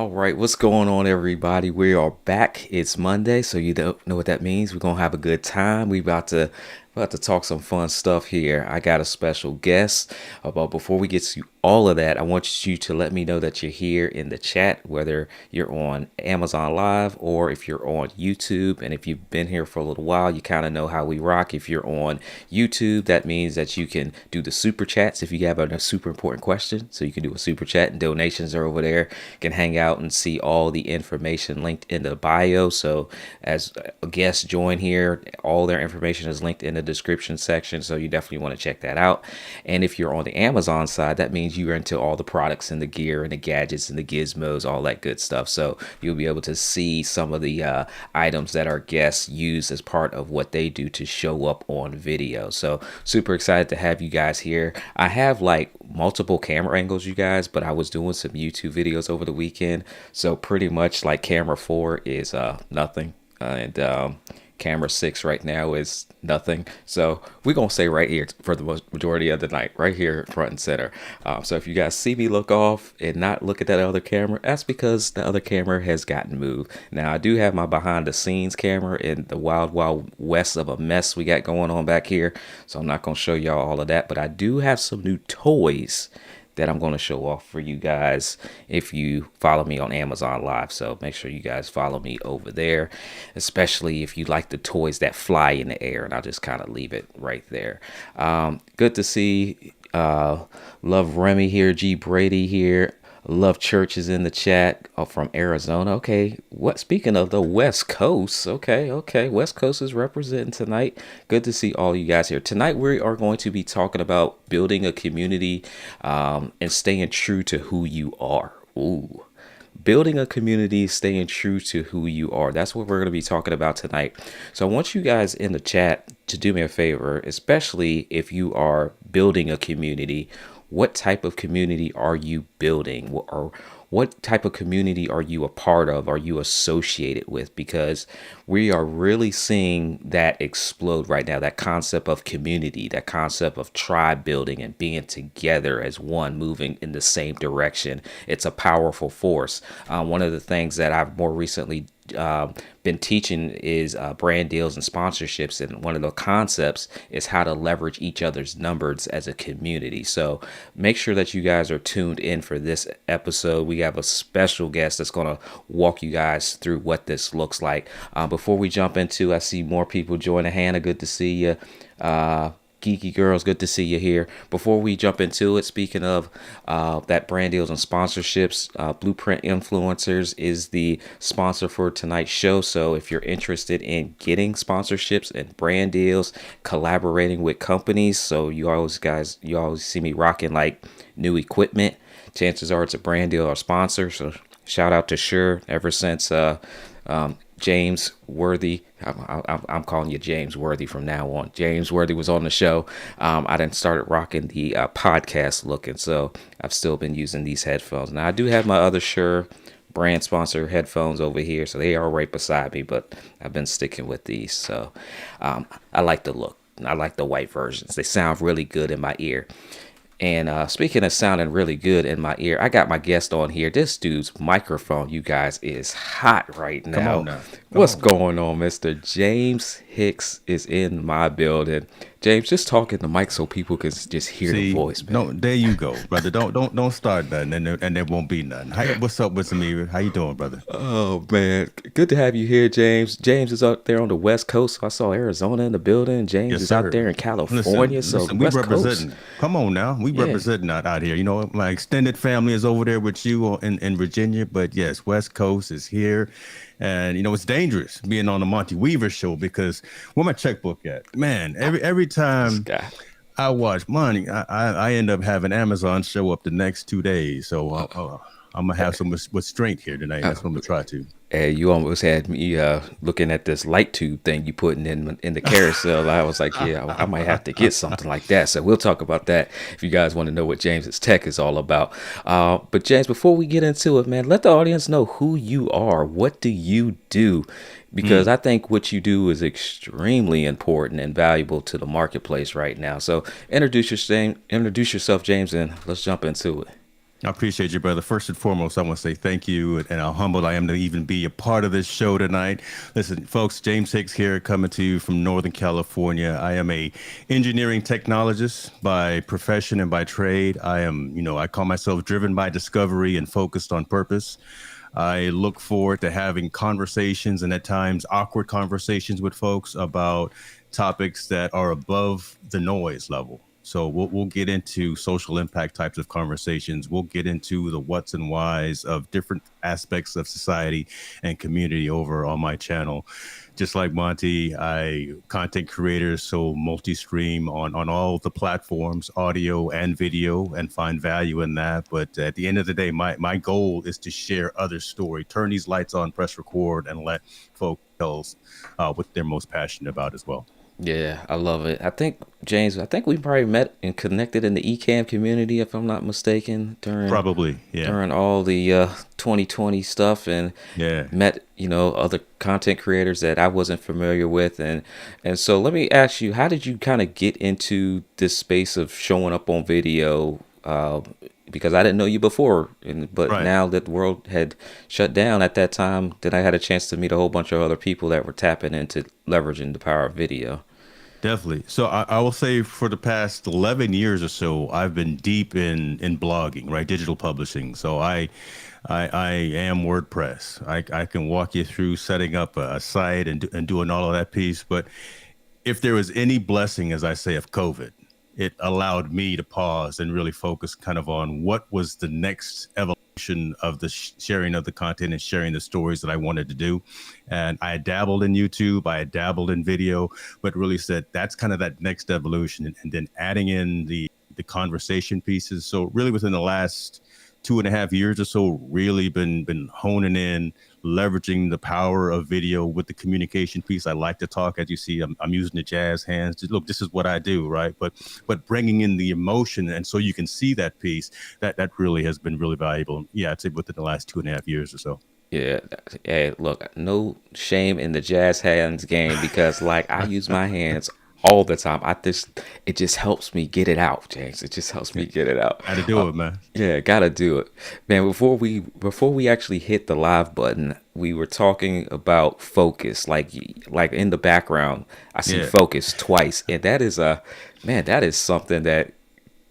All right, what's going on, everybody? We are back. It's Monday, so you don't know what that means. We're gonna have a good time. We about to talk some fun stuff here. I got a special guest. But before we get to all of that, I want you to let me know that you're here in the chat, whether you're on Amazon Live or if you're on YouTube. And if you've been here for a little while, you kind of know how we rock. If you're on YouTube, that means that you can do the super chats if you have a super important question. So you can do a super chat, and donations are over there. You can hang out and see all the information linked in the bio. So as guests join here, all their information is linked in the description section. So you definitely want to check that out. And if you're on the Amazon side, that means you're into all the products and the gear and the gadgets and the gizmos, all that good stuff. So you'll be able to see some of the items that our guests use as part of what they do to show up on video. So super excited to have you guys here. I have like multiple camera angles, you guys, but I was doing some YouTube videos over the weekend. So pretty much like camera 4 is nothing. And camera 6 right now is nothing. So we're gonna say right here for the majority of the night, right here front and center. So if you guys see me look off and not look at that other camera, that's because the other camera has gotten moved. Now I do have my behind the scenes camera in the wild west of a mess we got going on back here, so I'm not gonna show y'all all of that, but I do have some new toys that I'm going to show off for you guys if you follow me on Amazon Live. So make sure you guys follow me over there, especially if you like the toys that fly in the air. And I'll just kind of leave it right there. Good to see Love Remy here, G Brady here. Love Church is in the chat from Arizona. Okay, what? Speaking of the West Coast, okay, West Coast is representing tonight. Good to see all you guys here tonight. We are going to be talking about building a community and staying true to who you are. Ooh. Building a community, staying true to who you are. That's what we're going to be talking about tonight. So I want you guys in the chat to do me a favor, especially if you are building a community. What type of community are you building, or what type of community are you a part of? Are you associated with? Because we are really seeing that explode right now. That concept of community, that concept of tribe building and being together as one, moving in the same direction. It's a powerful force. One of the things that I've more recently been teaching is brand deals and sponsorships, and one of the concepts is how to leverage each other's numbers as a community. So make sure that you guys are tuned in for this episode. We have a special guest that's going to walk you guys through what this looks like. Before we jump into, I see more people joining. Hannah, good to see you. Geeky Girls, good to see you here. Before we jump into it, speaking of that brand deals and sponsorships, Blueprint Influencers is the sponsor for tonight's show. So if you're interested in getting sponsorships and brand deals, collaborating with companies, so you always see me rocking like new equipment, chances are it's a brand deal or sponsor. So shout out to Sure. Ever since James Worthy, I'm calling you James Worthy from now on. James Worthy was on the show. I then started rocking the podcast look, and so I've still been using these headphones. Now I do have my other Shure brand sponsor headphones over here, so they are right beside me, but I've been sticking with these. So I like the look. I like the white versions. They sound really good in my ear. And speaking of sounding really good in my ear, I got my guest on here. This dude's microphone, you guys, is hot right now. Come on now. What's going on, Mr. James Hicks is in my building. James, just talk in the mic so people can just hear the voice, man. No, there you go, brother. Don't start nothing, and there won't be nothing. What's up with Samir? How you doing, brother? Oh man, good to have you here, James. James is out there on the West Coast. I saw Arizona in the building. James Yes, is sir. out there in California. Listen, So we West representing. Coast. Come on now, we Yeah. representing out here. You know, my extended family is over there with you in Virginia, but yes, West Coast is here. And you know it's dangerous being on the Monty Weaver show because where my checkbook at? Man, every This time guy. I watch money, I end up having Amazon show up the next 2 days. So I'm gonna have some restraint here tonight. That's what I'm gonna try to. Hey, you almost had me looking at this light tube thing you putting in the carousel. I was like, yeah, I might have to get something like that. So we'll talk about that if you guys want to know what James's tech is all about. But James, before we get into it, man, let the audience know who you are. What do you do? Because I think what you do is extremely important and valuable to the marketplace right now. So introduce yourself, James, and let's jump into it. I appreciate you, brother. First and foremost, I want to say thank you and how humbled I am to even be a part of this show tonight. Listen, folks, James Hicks here coming to you from Northern California. I am a engineering technologist by profession and by trade. I am, I call myself driven by discovery and focused on purpose. I look forward to having conversations and at times awkward conversations with folks about topics that are above the noise level. So we'll get into social impact types of conversations. We'll get into the what's and whys of different aspects of society and community over on my channel. Just like Monty, I content creators, so multi-stream on all the platforms, audio and video, and find value in that. But at the end of the day, my goal is to share other story, turn these lights on, press record, and let folks tell what they're most passionate about as well. Yeah, I love it. I think James, I think we probably met and connected in the Ecamm community, if I'm not mistaken, during Probably, yeah, all the 2020 stuff, and yeah. met other content creators that I wasn't familiar with, and so let me ask you, how did you kind of get into this space of showing up on video? Because I didn't know you before, but Right. now that the world had shut down at that time, then I had a chance to meet a whole bunch of other people that were tapping into leveraging the power of video. Definitely. So I will say for the past 11 years or so, I've been deep in blogging, right? Digital publishing. So I am WordPress. I can walk you through setting up a site and doing all of that piece. But if there was any blessing, as I say, of COVID, it allowed me to pause and really focus kind of on what was the next evolution of the sharing of the content and sharing the stories that I wanted to do. And I dabbled in YouTube, I dabbled in video, but really said that's kind of that next evolution. And then adding in the conversation pieces. So really within the last 2.5 years or so, really been honing in, leveraging the power of video with the communication piece. I like to talk, as you see, I'm using the jazz hands. Just, look, this is what I do, right? But bringing in the emotion, and so you can see that piece. That really has been really valuable. Yeah, I'd say within the last 2.5 years or so. Yeah, hey, look, no shame in the jazz hands game because like I use my hands all the time. It just helps me get it out, James. It just helps me get it out. Got to do it, man. Yeah, gotta do it, man. Before we actually hit the live button, we were talking about focus. Like in the background, I see Yeah. focus twice, and that is a man. That is something that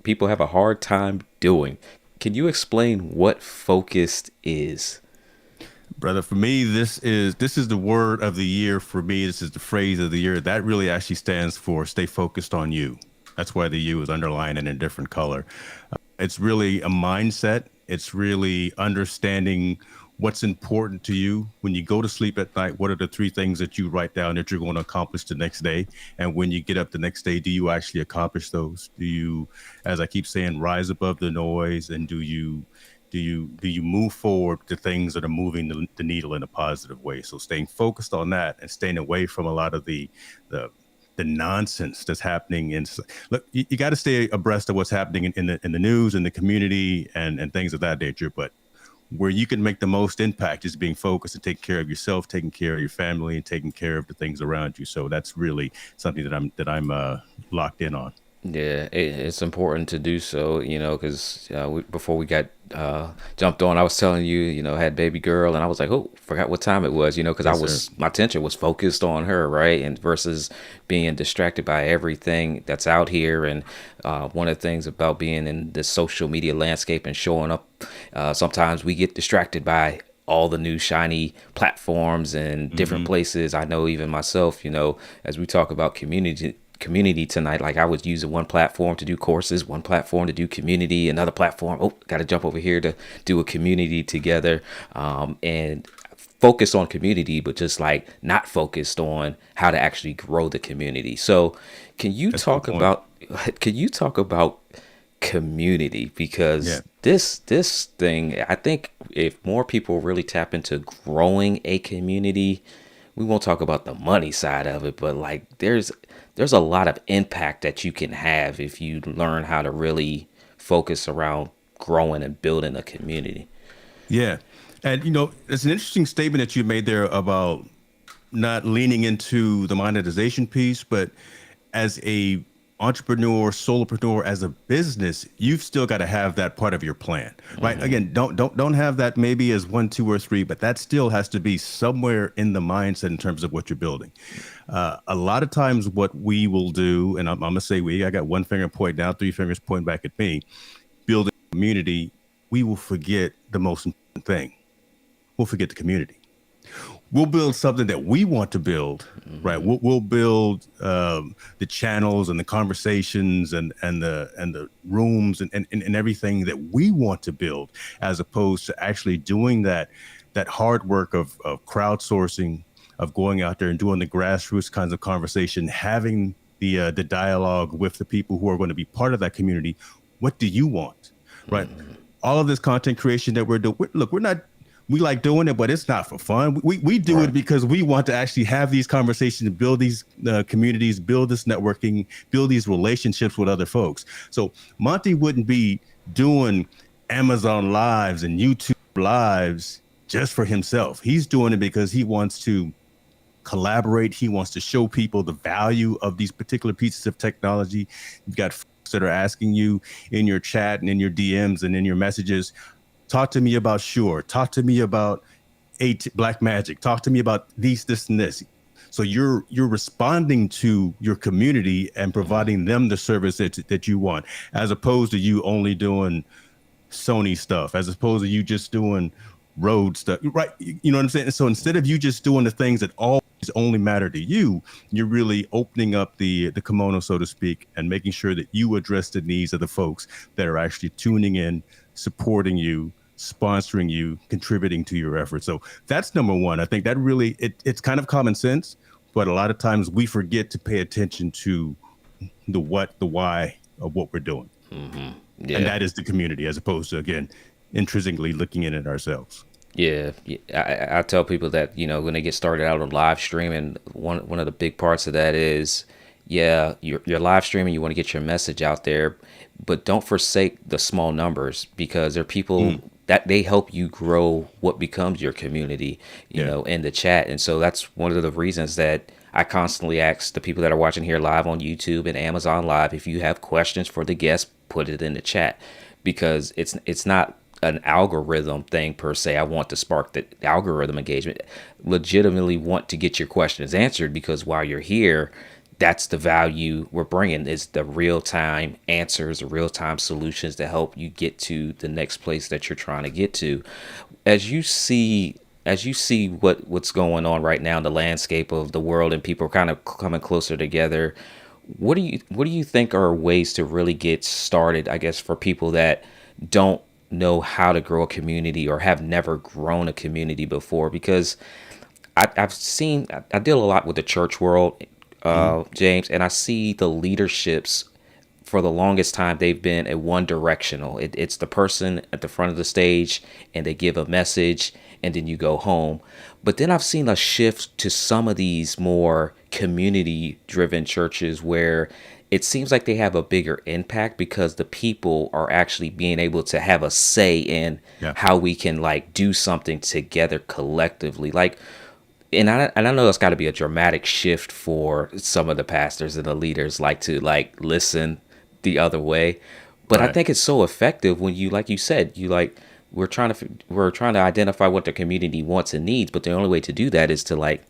people have a hard time doing. Can you explain what focused is? Brother, for me, this is the word of the year for me. This is the phrase of the year. That really actually stands for stay focused on you. That's why the U is underlined in a different color. It's really a mindset. It's really understanding what's important to you when you go to sleep at night. What are the three things that you write down that you're going to accomplish the next day? And when you get up the next day, do you actually accomplish those? Do you, as I keep saying, rise above the noise? And do you move forward to things that are moving the needle in a positive way? So staying focused on that and staying away from a lot of the the nonsense that's happening in look, you got to stay abreast of what's happening in the news and the community and things of that nature, but where you can make the most impact is being focused and taking care of yourself, taking care of your family, and taking care of the things around you. So that's really something that I'm locked in on. Yeah, it's important to do so, because before we got jumped on, I was telling you, had baby girl, and I was like, oh, forgot what time it was, because Yes, sir. my attention was focused on her, right, and versus being distracted by everything that's out here. And one of the things about being in the social media landscape and showing up, sometimes we get distracted by all the new shiny platforms and different Hmm. places. I know even myself, as we talk about community tonight, like I was using one platform to do courses, one platform to do community, another platform, oh, got to jump over here to do a community together, and focus on community, but just like not focused on how to actually grow the community. So can you That's a good talk point. about can you talk about community? Yeah. Because this thing, I think if more people really tap into growing a community, we won't talk about the money side of it, but like there's a lot of impact that you can have if you learn how to really focus around growing and building a community. Yeah. And it's an interesting statement that you made there about not leaning into the monetization piece, but as a entrepreneur, solopreneur, as a business, you've still got to have that part of your plan, right? Mm-hmm. Again, don't have that maybe as one, two, or three, but that still has to be somewhere in the mindset in terms of what you're building. A lot of times, what we will do, and I'm gonna say we, I got one finger pointing down, three fingers pointing back at me, building a community, we will forget the most important thing. We'll forget the community. We'll build something that we want to build, right? Mm-hmm. We'll build the channels and the conversations and the rooms and everything that we want to build, as opposed to actually doing that hard work of crowdsourcing, of going out there and doing the grassroots kinds of conversation, having the dialogue with the people who are going to be part of that community. What do you want, right? Mm-hmm. All of this content creation that we're doing. Look, we're not. We like doing it, but it's not for fun. We do Right. it because we want to actually have these conversations, build these communities, build this networking, build these relationships with other folks. So Monty wouldn't be doing Amazon lives and YouTube lives just for himself. He's doing it because he wants to collaborate. He wants to show people the value of these particular pieces of technology. You've got folks that are asking you in your chat and in your DMs and in your messages, talk to me about Shure, talk to me about Black Magic, talk to me about these, this, and this. So you're responding to your community and Mm-hmm. providing them the service that you want, as opposed to you only doing Sony stuff, as opposed to you just doing road stuff, right? You know what I'm saying? So instead of you just doing the things that always only matter to you, you're really opening up the kimono, so to speak, and making sure that you address the needs of the folks that are actually tuning in, supporting you, sponsoring you, contributing to your efforts. So that's number one. I think that really it's kind of common sense, but a lot of times we forget to pay attention to the what, the why of what we're doing. Mm-hmm. And Yeah. that is the community, as opposed to, again, intrinsically looking in at ourselves. Yeah, I tell people that when they get started out on live streaming, one of the big parts of that is, yeah, you're live streaming, you want to get your message out there, but don't forsake the small numbers, because there are people Mm, that they help you grow what becomes your community, yeah. in the chat. And so that's one of the reasons that I constantly ask the people that are watching here live on YouTube and Amazon Live, if you have questions for the guests, put it in the chat, because it's not an algorithm thing per se. I want to spark the algorithm engagement. Legitimately want to get your questions answered, because while you're here, that's the value we're bringing, is the real time answers, the real time solutions to help you get to the next place that you're trying to get to. As you see, what's going on right now in the landscape of the world, and people are kind of coming closer together, what do you think are ways to really get started, I guess, for people that don't know how to grow a community or have never grown a community before? Because I deal a lot with the church world, Hmm. James, and I see the leaderships, for the longest time they've been a one directional. It's the person at the front of the stage, and they give a message, and then you go home. But then I've seen a shift to some of these more community driven churches, where it seems like they have a bigger impact, because the people are actually being able to have a say in Yeah. how we can like do something together collectively. Like, and I know it's got to be a dramatic shift for some of the pastors and the leaders, like, to like listen the other way. But I Right. think it's so effective when you, like you said, you like, we're trying to identify what the community wants and needs, but the only way to do that is to like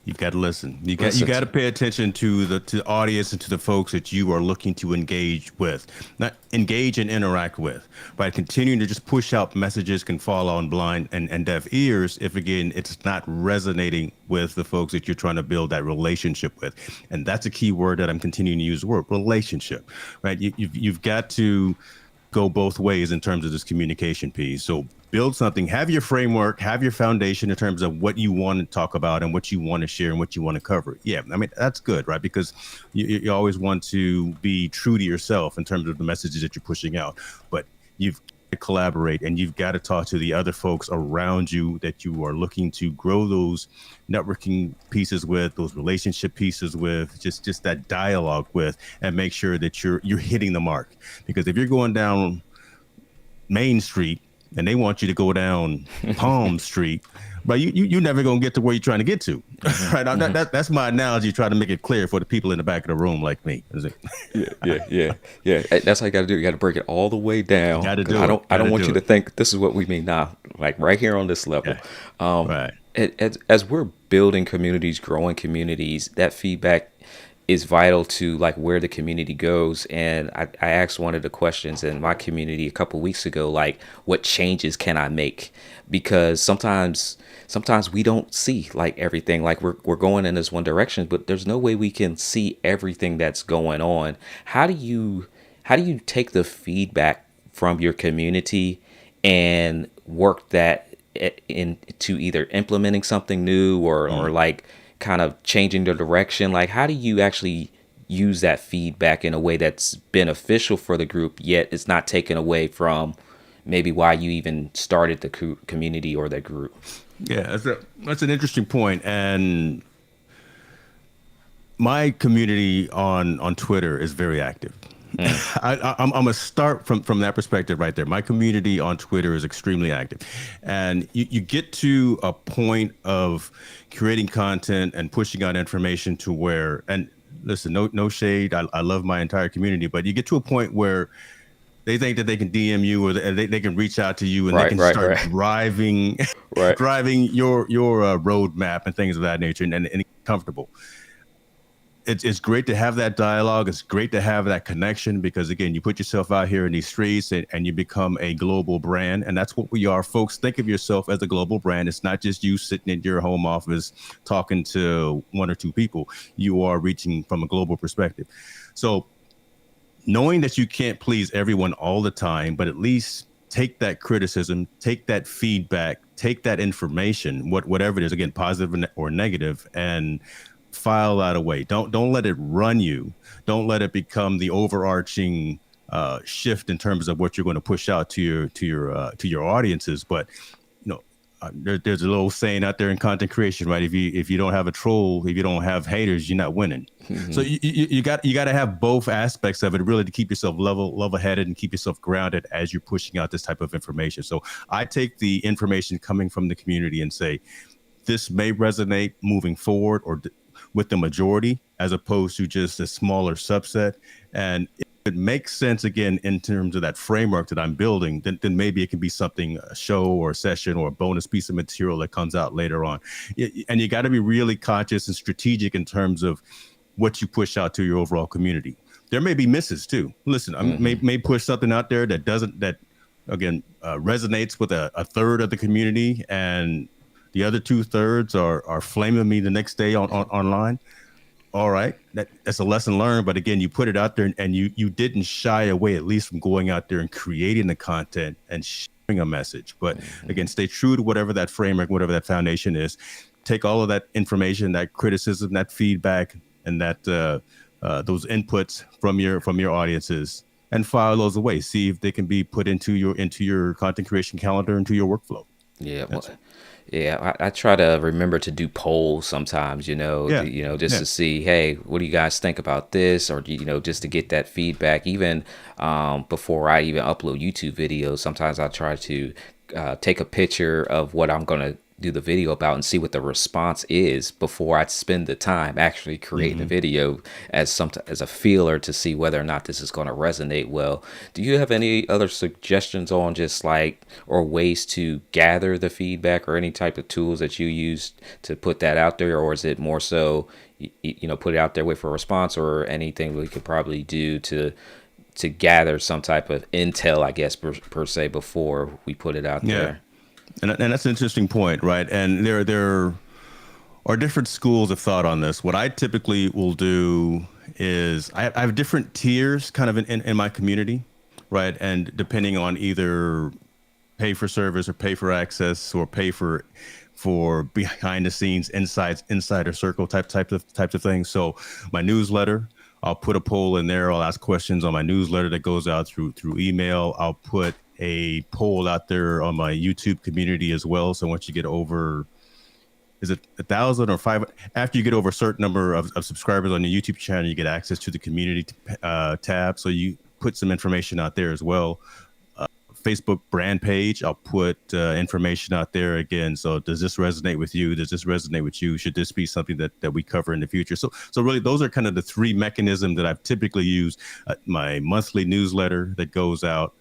You've got to listen. You listen got to to. pay attention to the audience and to the folks that you are looking to engage with, not engage and interact with. By continuing to just push out messages can fall on blind and deaf ears if, again, it's not resonating with the folks that you're trying to build that relationship with. And that's a key word that I'm continuing to use, the word relationship, right? You've got to go both ways in terms of this communication piece. So build something, have your framework, have your foundation in terms of what you want to talk about and what you want to share and what you want to cover. Yeah, I mean, that's good, right? Because you always want to be true to yourself in terms of the messages that you're pushing out. But you've got to collaborate, and you've got to talk to the other folks around you that you are looking to grow those networking pieces with, those relationship pieces with, just that dialogue with, and make sure that you're hitting the mark. Because if you're going down Main Street and they want you to go down Palm Street, but you never gonna get to where you're trying to get to, Hmm. right? Now, Hmm. that's my analogy, try to make it clear for the people in the back of the room like me. Is it? Yeah, yeah, yeah, yeah. That's how you got to do. You got to break it all the way down Got to because do it. I Got don't to want you do to it. think this is what we mean now. Like right here on this level, Yeah. Right. as we're building communities, growing communities, that feedback is vital to like where the community goes. And I asked one of the questions in my community a couple weeks ago, like, what changes can I make? Because sometimes we don't see like everything, like we're going in this one direction, but there's no way we can see everything that's going on. How do you how do you take the feedback from your community and work that into either implementing something new or Mm. like kind of changing the direction? Like, how do you actually use that feedback in a way that's beneficial for the group, yet it's not taken away from maybe why you even started the community or the group? Yeah, that's an interesting point. And my community on Twitter is very active. Mm, I'm gonna start from that perspective right there. My community on Twitter is extremely active, and you get to a point of creating content and pushing out information to where, and listen, no shade. I love my entire community, but you get to a point where they think that they can DM you or they can reach out to you and they right, can right, start right, driving right. driving your roadmap and things of that nature, and comfortable. It's great to have that dialogue. It's great to have that connection because again, you put yourself out here in these streets and you become a global brand, and that's what we are, folks. Think of yourself as a global brand. It's not just you sitting in your home office talking to one or two people. You are reaching from a global perspective. So knowing that you can't please everyone all the time, but at least take that criticism, take that feedback, take that information, whatever it is, again, positive or negative, and file that away. Don't let it run you. Don't let it become the overarching shift in terms of what you're going to push out to your audiences. But you know, there's a little saying out there in content creation, right? If you don't have a troll, if you don't have haters, you're not winning. So Hmm. you got to have both aspects of it really to keep yourself level headed and keep yourself grounded as you're pushing out this type of information. So I take the information coming from the community and say this may resonate moving forward with the majority as opposed to just a smaller subset. And if it makes sense again in terms of that framework that I'm building, then maybe it can be something, a show or a session or a bonus piece of material that comes out later on. And you got to be really conscious and strategic in terms of what you push out to your overall community. There may be misses too. Listen, I Hmm. may push something out there that doesn't, that again resonates with a third of the community, and the other two-thirds are flaming me the next day online. All right, that's a lesson learned. But again, you put it out there, and you didn't shy away at least from going out there and creating the content and sharing a message. But Hmm. again, stay true to whatever that framework, whatever that foundation is. Take all of that information, that criticism, that feedback, and that those inputs from your audiences, and file those away. See if they can be put into your content creation calendar, into your workflow. Yeah, well, That's yeah. I try to remember to do polls sometimes, yeah, just yeah. to see, hey, what do you guys think about this, or just to get that feedback. Even before I even upload YouTube videos, sometimes I try to take a picture of what I'm gonna do the video about and see what the response is before I spend the time actually creating a Hmm. video as a feeler to see whether or not this is going to resonate well. Do you have any other suggestions on just like or ways to gather the feedback or any type of tools that you use to put that out there, or is it more so put it out there, wait for a response, or anything we could probably do to gather some type of intel, I guess per se, before we put it out Yeah. there? And that's an interesting point, right? And there are different schools of thought on this. What I typically will do is I have different tiers kind of in my community, right? And depending on either pay for service or pay for access or pay for behind the scenes insider circle types of things. So my newsletter, I'll put a poll in there. I'll ask questions on my newsletter that goes out through email. I'll put a poll out there on my YouTube community as well. So once you get over, is it 1,000 or five? After you get over a certain number of subscribers on your YouTube channel, you get access to the community tab. So you put some information out there as well. Facebook brand page. I'll put information out there again. So does this resonate with you? Does this resonate with you? Should this be something that we cover in the future? So really, those are kind of the three mechanisms that I've typically used. My monthly newsletter that goes out,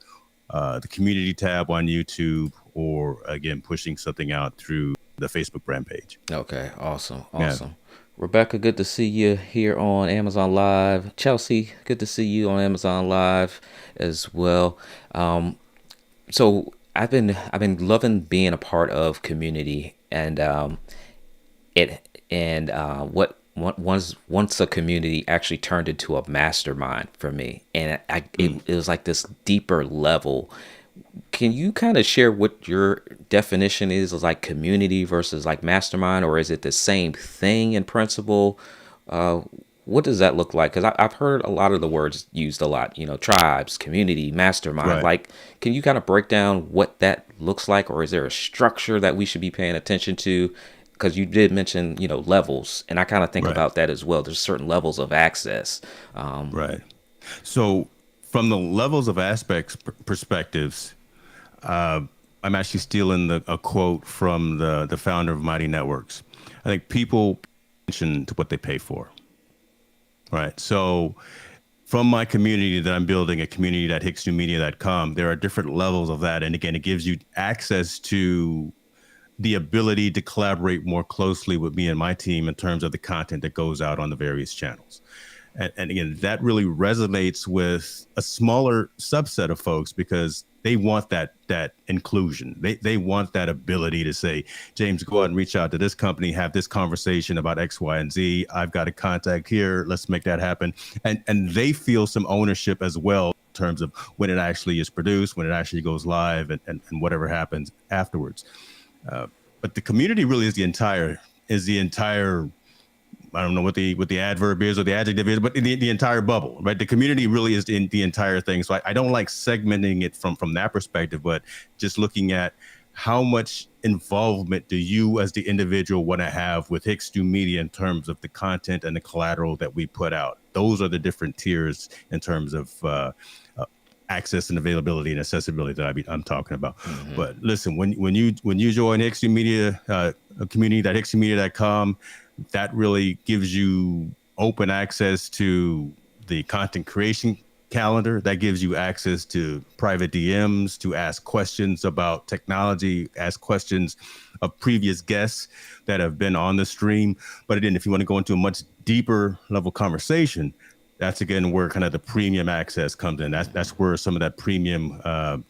the community tab on YouTube, or again, pushing something out through the Facebook brand page. Okay, awesome, Yeah. awesome. Rebecca, good to see you here on Amazon Live. Chelsea, good to see you on Amazon Live as well. So I've been loving being a part of community, and once a community actually turned into a mastermind for me, and it was like this deeper level. Can you kind of share what your definition is of like community versus like mastermind, or is it the same thing in principle? Uh, what does that look like? Because I've heard a lot of the words used a lot, tribes, community, mastermind. Right. Like, can you kind of break down what that looks like, or is there a structure that we should be paying attention to? Because you did mention, levels, and I kind of think Right. about that as well. There's certain levels of access. Right. So, from the levels of aspects perspectives, uh, I'm actually stealing a quote from the founder of Mighty Networks. I think people pay attention to what they pay for. Right. So, from my community that I'm building, a community at hicksnewmedia.com, there are different levels of that. And again, it gives you access to the ability to collaborate more closely with me and my team in terms of the content that goes out on the various channels. And again, that really resonates with a smaller subset of folks because they want that inclusion. They want that ability to say, James, go out and reach out to this company, have this conversation about X, Y, and Z. I've got a contact here. Let's make that happen. And they feel some ownership as well in terms of when it actually is produced, when it actually goes live, and whatever happens afterwards. But the community really is the entire. I don't know what the adverb is or the adjective is, but the entire bubble, right? The community really is in the entire thing. So I don't like segmenting it from that perspective, but just looking at how much involvement do you as the individual want to have with Hicks New Media in terms of the content and the collateral that we put out. Those are the different tiers in terms of access and availability and accessibility that I'm talking about. Hmm. But listen, when you join Hicks New Media, a community at hicksnewmedia.com, that really gives you open access to the content creation calendar. That gives you access to private DMs to ask questions about technology, ask questions of previous guests that have been on the stream. But again, if you want to go into a much deeper level conversation, that's again where kind of the premium access comes in. That's where some of that premium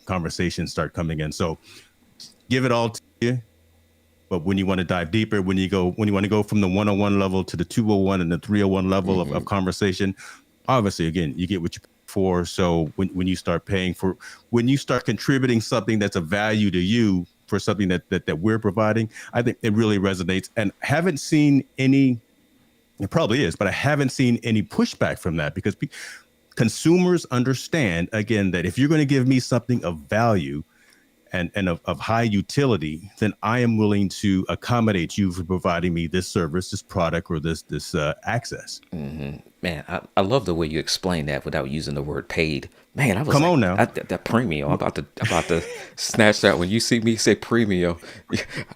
conversations start coming in. So give it all to you. But when you want to dive deeper, when you want to go from the 101 level to the 201 and the 301 level of conversation, obviously, again, you get what you pay for. So when you start when you start contributing something that's a value to you for something that we're providing, I think it really resonates. And haven't seen any, it probably is, but I haven't seen any pushback from that because consumers understand, again, that if you're going to give me something of value, and of high utility, then I am willing to accommodate you for providing me this service, this product, or this access. Man, I love the way you explain that without using the word paid. Man, I was Come like, on now. that premium. I'm about to snatch that when you see me say premium.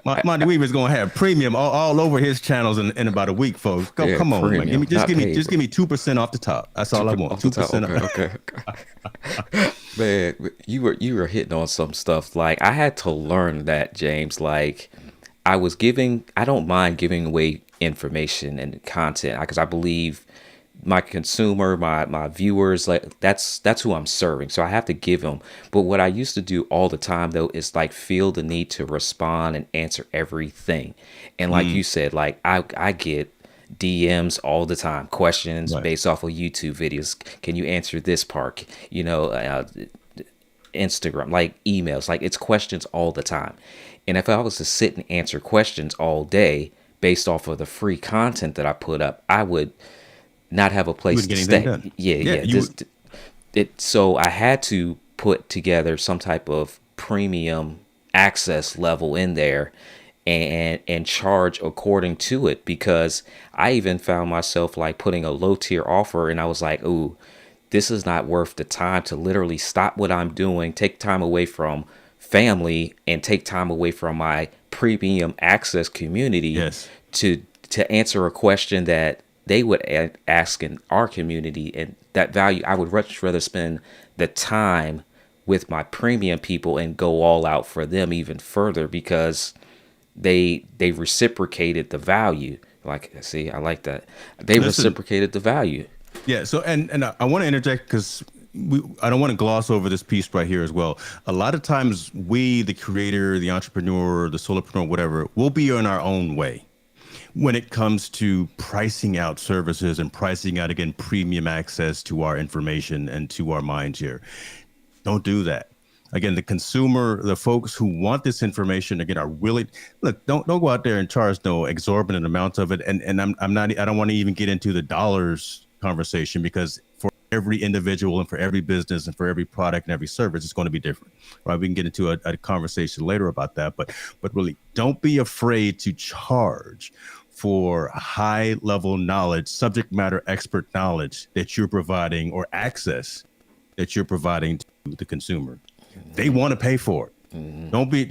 Monty Weaver's gonna have premium all over his channels in about a week, folks. Yeah, Come on, man. premium, not paid, Just bro. give me 2% off the top. That's all I want. Off the Two top. percent. Okay. Man, you were hitting on some stuff. Like I had to learn that, James. Like I don't mind giving away information and content because I believe my consumer, my viewers, like that's who I'm serving. So I have to give them. But what I used to do all the time though is like feel the need to respond and answer everything. And like you said, like I get DMs all the time, questions Right. based off of YouTube videos. Can you answer this part? Instagram, like emails, like it's questions all the time. And if I was to sit and answer questions all day based off of the free content that I put up, I would not have a You place wouldn't to get anything stay. done. Yeah, Yeah, yeah. you This it so I had to put together some type of premium access level in there and charge according to it because I even found myself like putting a low tier offer and I was like, ooh, this is not worth the time to literally stop what I'm doing, take time away from family, and take time away from my premium access community Yes. to answer a question that they would ask in our community. And that value, I would much rather spend the time with my premium people and go all out for them even further, because they reciprocated the value. Like, see, I like that. They Listen, reciprocated the value. yeah. So, and I want to interject because I don't want to gloss over this piece right here as well. A lot of times, we, the creator, the entrepreneur, the solopreneur, whatever, will be in our own way when it comes to pricing out services and pricing out, again, premium access to our information and to our mind share. Don't do that. Again, the consumer, the folks who want this information, again, are willing. Look, don't go out there and charge no exorbitant amounts of it. And I'm not. I don't want to even get into the dollars conversation, because for every individual and for every business and for every product and every service, it's going to be different. Right? We can get into a conversation later about that. But really, don't be afraid to charge for high level knowledge, subject matter expert knowledge that you're providing, or access that you're providing to the consumer. They want to pay for it. Don't be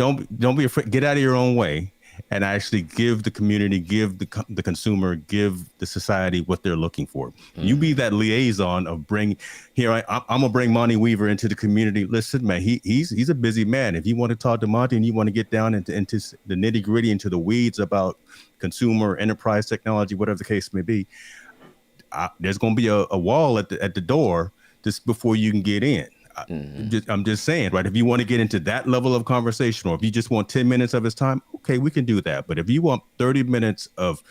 afraid. Get out of your own way and actually give the community, give the consumer, give the society what they're looking for. You be that liaison of bring here. I'm gonna bring Monty Weaver into the community. Listen, man, he's a busy man. If you want to talk to Monty and you want to get down into the nitty gritty, into the weeds about consumer enterprise technology, whatever the case may be, there's going to be a wall at the door just before you can get in. I'm just saying, right? If you want to get into that level of conversation, or if you just want 10 minutes of his time, okay, we can do that. But if you want 30 minutes of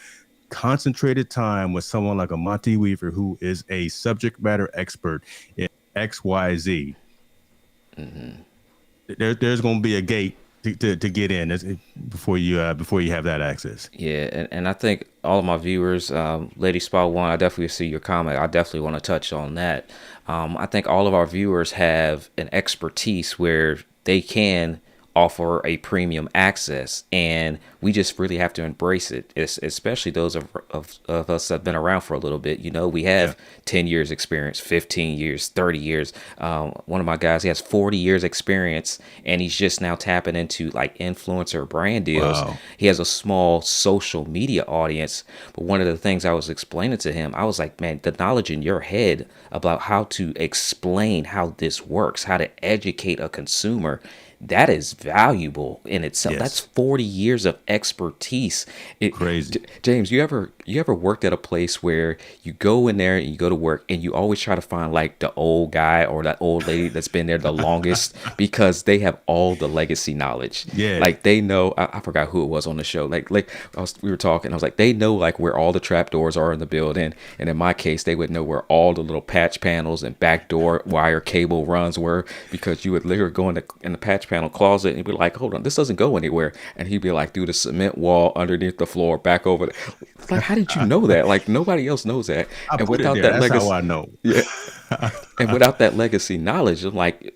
concentrated time with someone like a Monty Weaver, who is a subject matter expert in XYZ, there's going to be a gate to get in before you have that access. Yeah, and I think all of my viewers, Lady Spot One, I definitely see your comment. I definitely want to touch on that. I think all of our viewers have an expertise where they can offer a premium access, and we just really have to embrace it. Especially those of us that have been around for a little bit. You know, we have 10 years experience, 15 years, 30 years. One of my guys, he has 40 years experience, and he's just now tapping into like influencer brand deals. Wow. He has a small social media audience. But one of the things I was explaining to him, I was like, man, the knowledge in your head about how to explain how this works, how to educate a consumer, that is valuable in itself. Yes. That's 40 years of expertise. Crazy. James, you ever worked at a place where you go in there and you go to work and you always try to find like the old guy or that old lady that's been there the longest, because they have all the legacy knowledge. Yeah. Like they know, I forgot who it was on the show. Like we were talking, I was like, they know like where all the trap doors are in the building. And in my case, they would know where all the little patch panels and backdoor wire cable runs were, because you would literally go in the patch panel closet and you'd be like, hold on, this doesn't go anywhere. And he'd be like, through the cement wall, underneath the floor, back over there. Like, how did you know that? Like, nobody else knows that. I And put it without there. that That's legacy, how I know. yeah, and without that legacy knowledge, I'm like,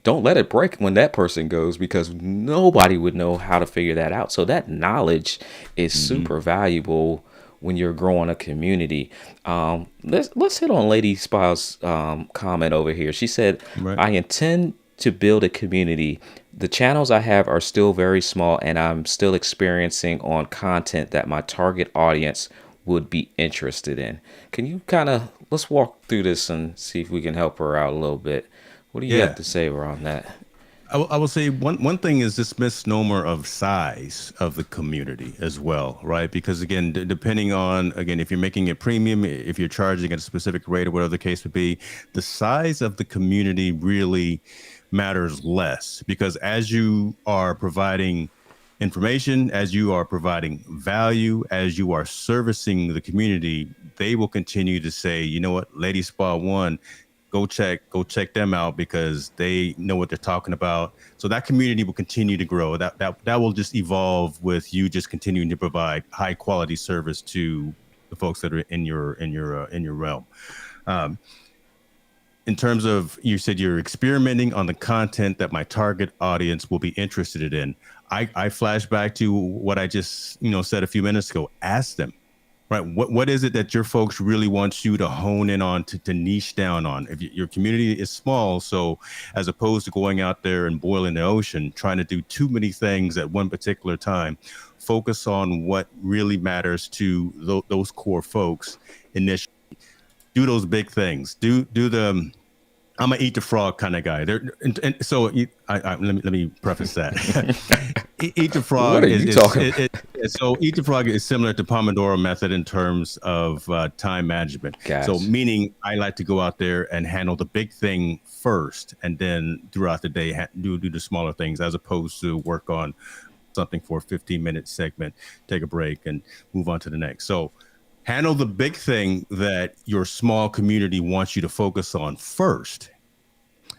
don't let it break when that person goes, because nobody would know how to figure that out. So that knowledge is super valuable when you're growing a community. Let's hit on Lady Spa's comment over here. She said, Right. I intend to build a community. The channels I have are still very small, and I'm still experiencing on content that my target audience would be interested in. Can you let's walk through this and see if we can help her out a little bit. What do you Yeah. have to say around that? I will say one thing is this misnomer of size of the community as well, right? Because again, depending on, again, if you're making it premium, if you're charging at a specific rate or whatever the case would be, the size of the community really matters less, because as you are providing information, as you are providing value, as you are servicing the community, they will continue to say, you know what, Lady Spa One, go check them out, because they know what they're talking about. So that community will continue to grow. That will just evolve with you just continuing to provide high quality service to the folks that are in your realm. In terms of, you said you're experimenting on the content that my target audience will be interested in. I flash back to what I just said a few minutes ago. Ask them. right? What is it that your folks really want you to hone in on, to niche down on? If your community is small, so as opposed to going out there and boiling the ocean, trying to do too many things at one particular time, focus on what really matters to those core folks initially. Do those big things. Do the I'm an eat the frog kind of guy. And so let me preface that. Eat the What frog are you talking about? so eat the frog is similar to Pomodoro method in terms of time management. So Guys, meaning I like to go out there and handle the big thing first, and then throughout the day do the smaller things, as opposed to work on something for a 15-minute segment, take a break, and move on to the next. So handle the big thing that your small community wants you to focus on first,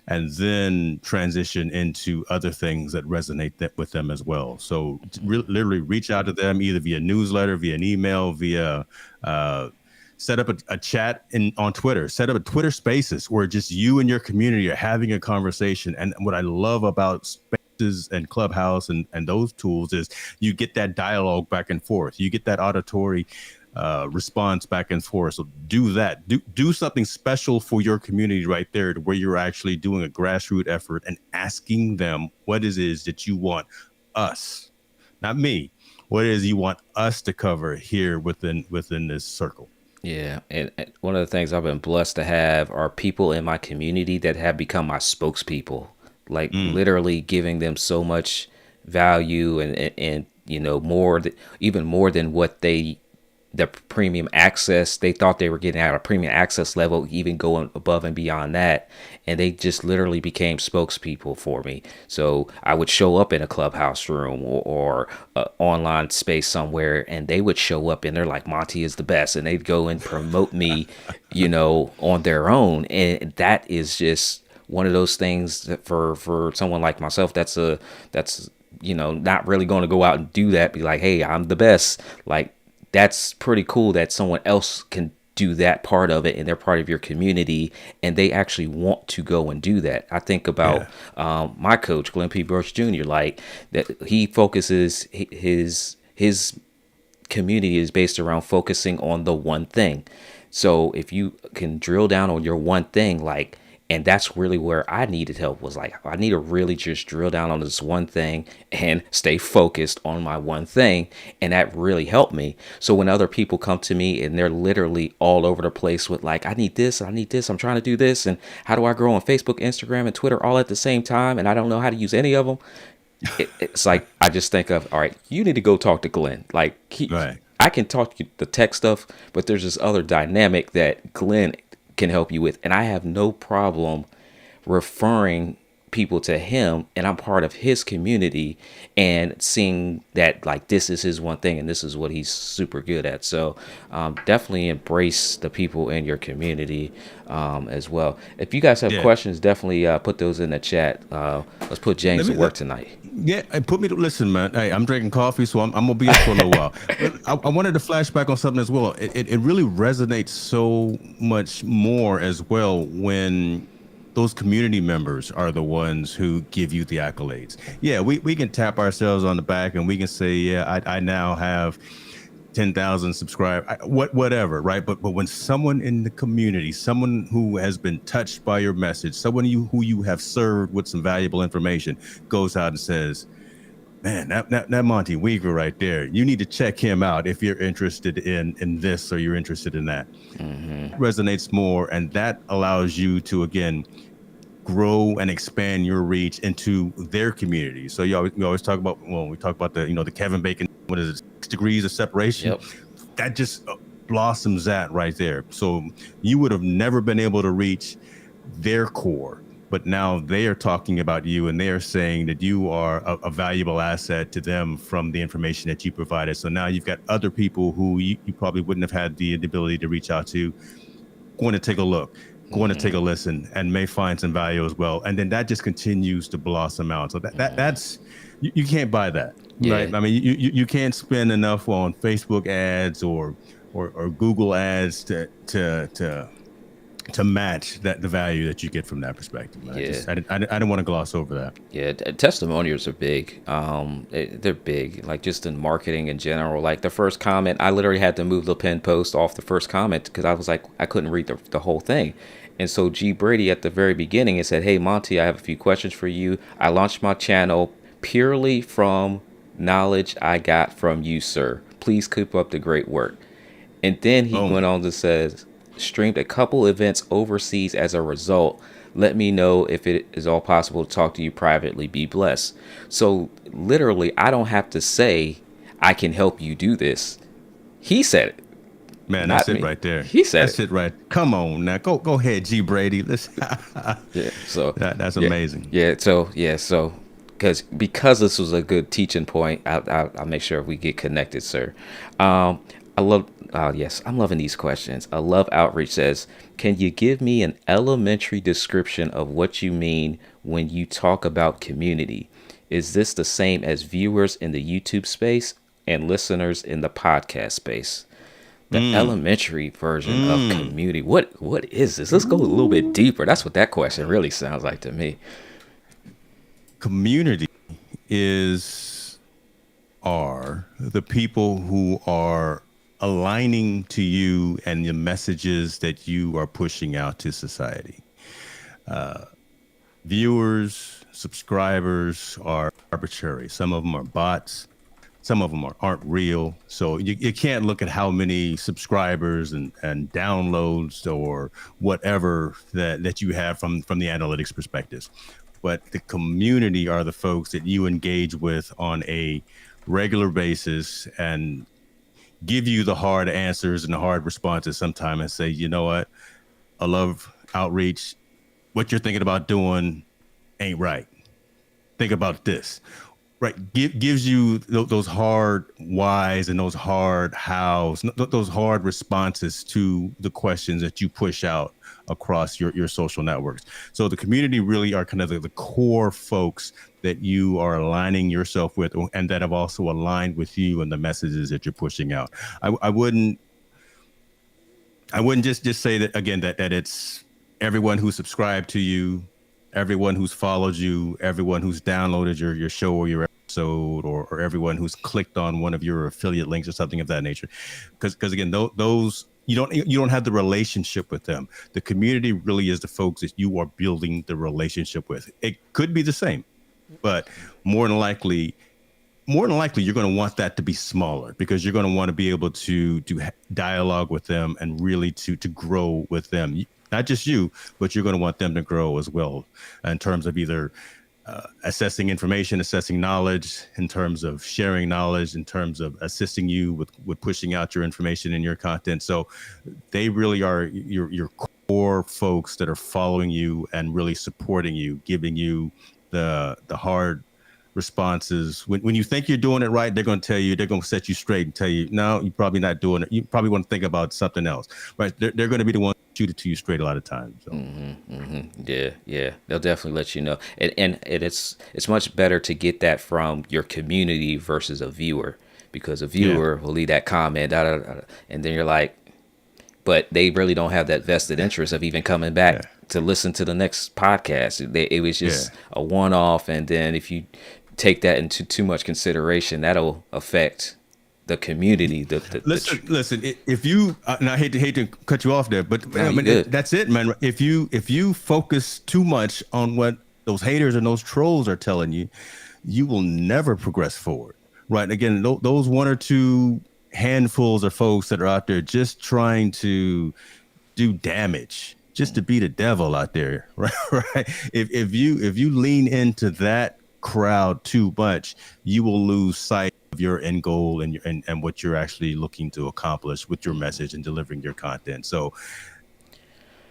and then transition into other things that resonate with them as well. So literally reach out to them either via newsletter, via an email, via set up a chat on Twitter, set up a Twitter Spaces where just you and your community are having a conversation. And what I love about Spaces and Clubhouse and those tools is you get that dialogue back and forth. You get that auditory response back and forth. So do that. Do something special for your community right there, to where you're actually doing a grassroots effort and asking them what it is that you want us, not me, what it is you want us to cover here within this circle. yeah, and one of the things I've been blessed to have are people in my community that have become my spokespeople, like Mm. literally giving them so much value and you know even more than what the premium access they thought they were getting at a premium access level, even going above and beyond that. And they just literally became spokespeople for me. So I would show up in a clubhouse room or a online space somewhere, and they would show up and they're like, Monty is the best. And they'd go and promote me, on their own. And that is just one of those things that for someone like myself, that's not really going to go out and do that, be like, hey, I'm the best. Like, that's pretty cool that someone else can do that part of it and they're part of your community and they actually want to go and do that. I think about Yeah. my coach, Glenn P. Burch Jr., like that he focuses his community is based around focusing on the one thing. So if you can drill down on your one thing, like, and that's really where I needed help, was like, I need to really just drill down on this one thing and stay focused on my one thing. And that really helped me. So when other people come to me and they're literally all over the place with like, I need this, I need this, I'm trying to do this. And how do I grow on Facebook, Instagram, and Twitter all at the same time? And I don't know how to use any of them. It's like I just think of, all right, you need to go talk to Glenn. Like Right. I can talk to you the tech stuff, but there's this other dynamic that Glenn can help you with, and I have no problem referring people to him, and I'm part of his community and seeing that like this is his one thing and this is what he's super good at. So definitely embrace the people in your community as well. If you guys have Yeah. questions, definitely put those in the chat. Let's put Let James to me work let, tonight. Yeah, and put me to listen, man. Hey, I'm drinking coffee, so I'm gonna be up for a little while. But I wanted to flash back on something as well. It really resonates so much more as well when those community members are the ones who give you the accolades. Yeah, we can tap ourselves on the back and we can say, yeah, I now have 10,000 subscribers, whatever, right? But when someone in the community, someone who has been touched by your message, someone who you have served with some valuable information, goes out and says, man, that Monty Weaver right there, you need to check him out if you're interested in this or you're interested in that. Hmm. Resonates more, and that allows you to again grow and expand your reach into their community. So we always talk about, well, we talk about the Kevin Bacon, what is it, 6 degrees of separation. Yep. That just blossoms that right there. So you would have never been able to reach their core, but now they are talking about you and they are saying that you are a valuable asset to them from the information that you provided. So now you've got other people who you probably wouldn't have had the ability to reach out to, going to take a look, going to take a listen, and may find some value as well. And then that just continues to blossom out. So that's you can't buy that, Yeah. right? I mean, you can't spend enough on Facebook ads or Google ads to to match that the value that you get from that perspective. And Yeah. I didn't want to gloss over that. Yeah, testimonials are big. They're big, like just in marketing in general. Like the first comment, I literally had to move the pin post off the first comment because I was like, I couldn't read the whole thing. And so G Brady at the very beginning it said, "Hey Monty, I have a few questions for you. I launched my channel purely from knowledge I got from you, sir. Please keep up the great work." And then he Boom. went on to says, "Streamed a couple events overseas as a result. Let me know if it is all possible to talk to you privately. Be blessed." So literally, I don't have to say I can help you do this. He said it, Man, that's not it me. right there. He said That's it. it right. Come on now. Go ahead, G Brady. Let's Yeah. So that's yeah, amazing. So because this was a good teaching point, I'll make sure we get connected, sir. I love yes, I'm loving these questions. I love outreach says, "Can you give me an elementary description of what you mean when you talk about community? Is this the same as viewers in the YouTube space and listeners in the podcast space?" The Mm. elementary version of Mm. community. What is this? Let's go a little bit Ooh. deeper. That's what that question really sounds like to me. Community is are the people who are aligning to you and the messages that you are pushing out to society. Viewers, subscribers are arbitrary. Some of them are bots. Some of them aren't real. So you can't look at how many subscribers and downloads or whatever that you have from the analytics perspectives. But the community are the folks that you engage with on a regular basis and give you the hard answers and the hard responses sometimes and say, you know what, I love outreach. What you're thinking about doing ain't right. Think about this. Right. Gives you those hard whys and those hard hows, those hard responses to the questions that you push out across your social networks. So the community really are kind of the core folks that you are aligning yourself with and that have also aligned with you and the messages that you're pushing out. I wouldn't just say that again that it's everyone who subscribed to you, everyone who's followed you, everyone who's downloaded your show or your episode, or everyone who's clicked on one of your affiliate links or something of that nature. Because again, those you don't have the relationship with them. The community really is the folks that you are building the relationship with. It could be the same, but more than likely you're going to want that to be smaller because you're going to want to be able to dialogue with them and really to grow with them, not just you, but you're going to want them to grow as well in terms of either assessing information, assessing knowledge, in terms of sharing knowledge, in terms of assisting you with pushing out your information and your content. So they really are your core folks that are following you and really supporting you, giving you the hard responses. When you think you're doing it right, they're going to tell you, they're going to set you straight and tell you, no, you're probably not doing it. You probably want to think about something else, right? They're going to be the ones that shoot it to you straight a lot of times. So Yeah, they'll definitely let you know, and it's much better to get that from your community versus a viewer, because a yeah, viewer will leave that comment, and then you're like, but they really don't have that vested interest of even coming yeah, back to listen to the next podcast. It was yeah. just a one off, and then if you take that into too much consideration, that'll affect the community. Listen. If you and I hate to cut you off there, but No, I you mean good. that's it, man. If you focus too much on what those haters and those trolls are telling you, you will never progress forward. Right? Again, those one or two handfuls of folks that are out there just trying to do damage, just to be the devil out there, right? Right. If you lean into that crowd too much, you will lose sight of your end goal and what you're actually looking to accomplish with your message and delivering your content. So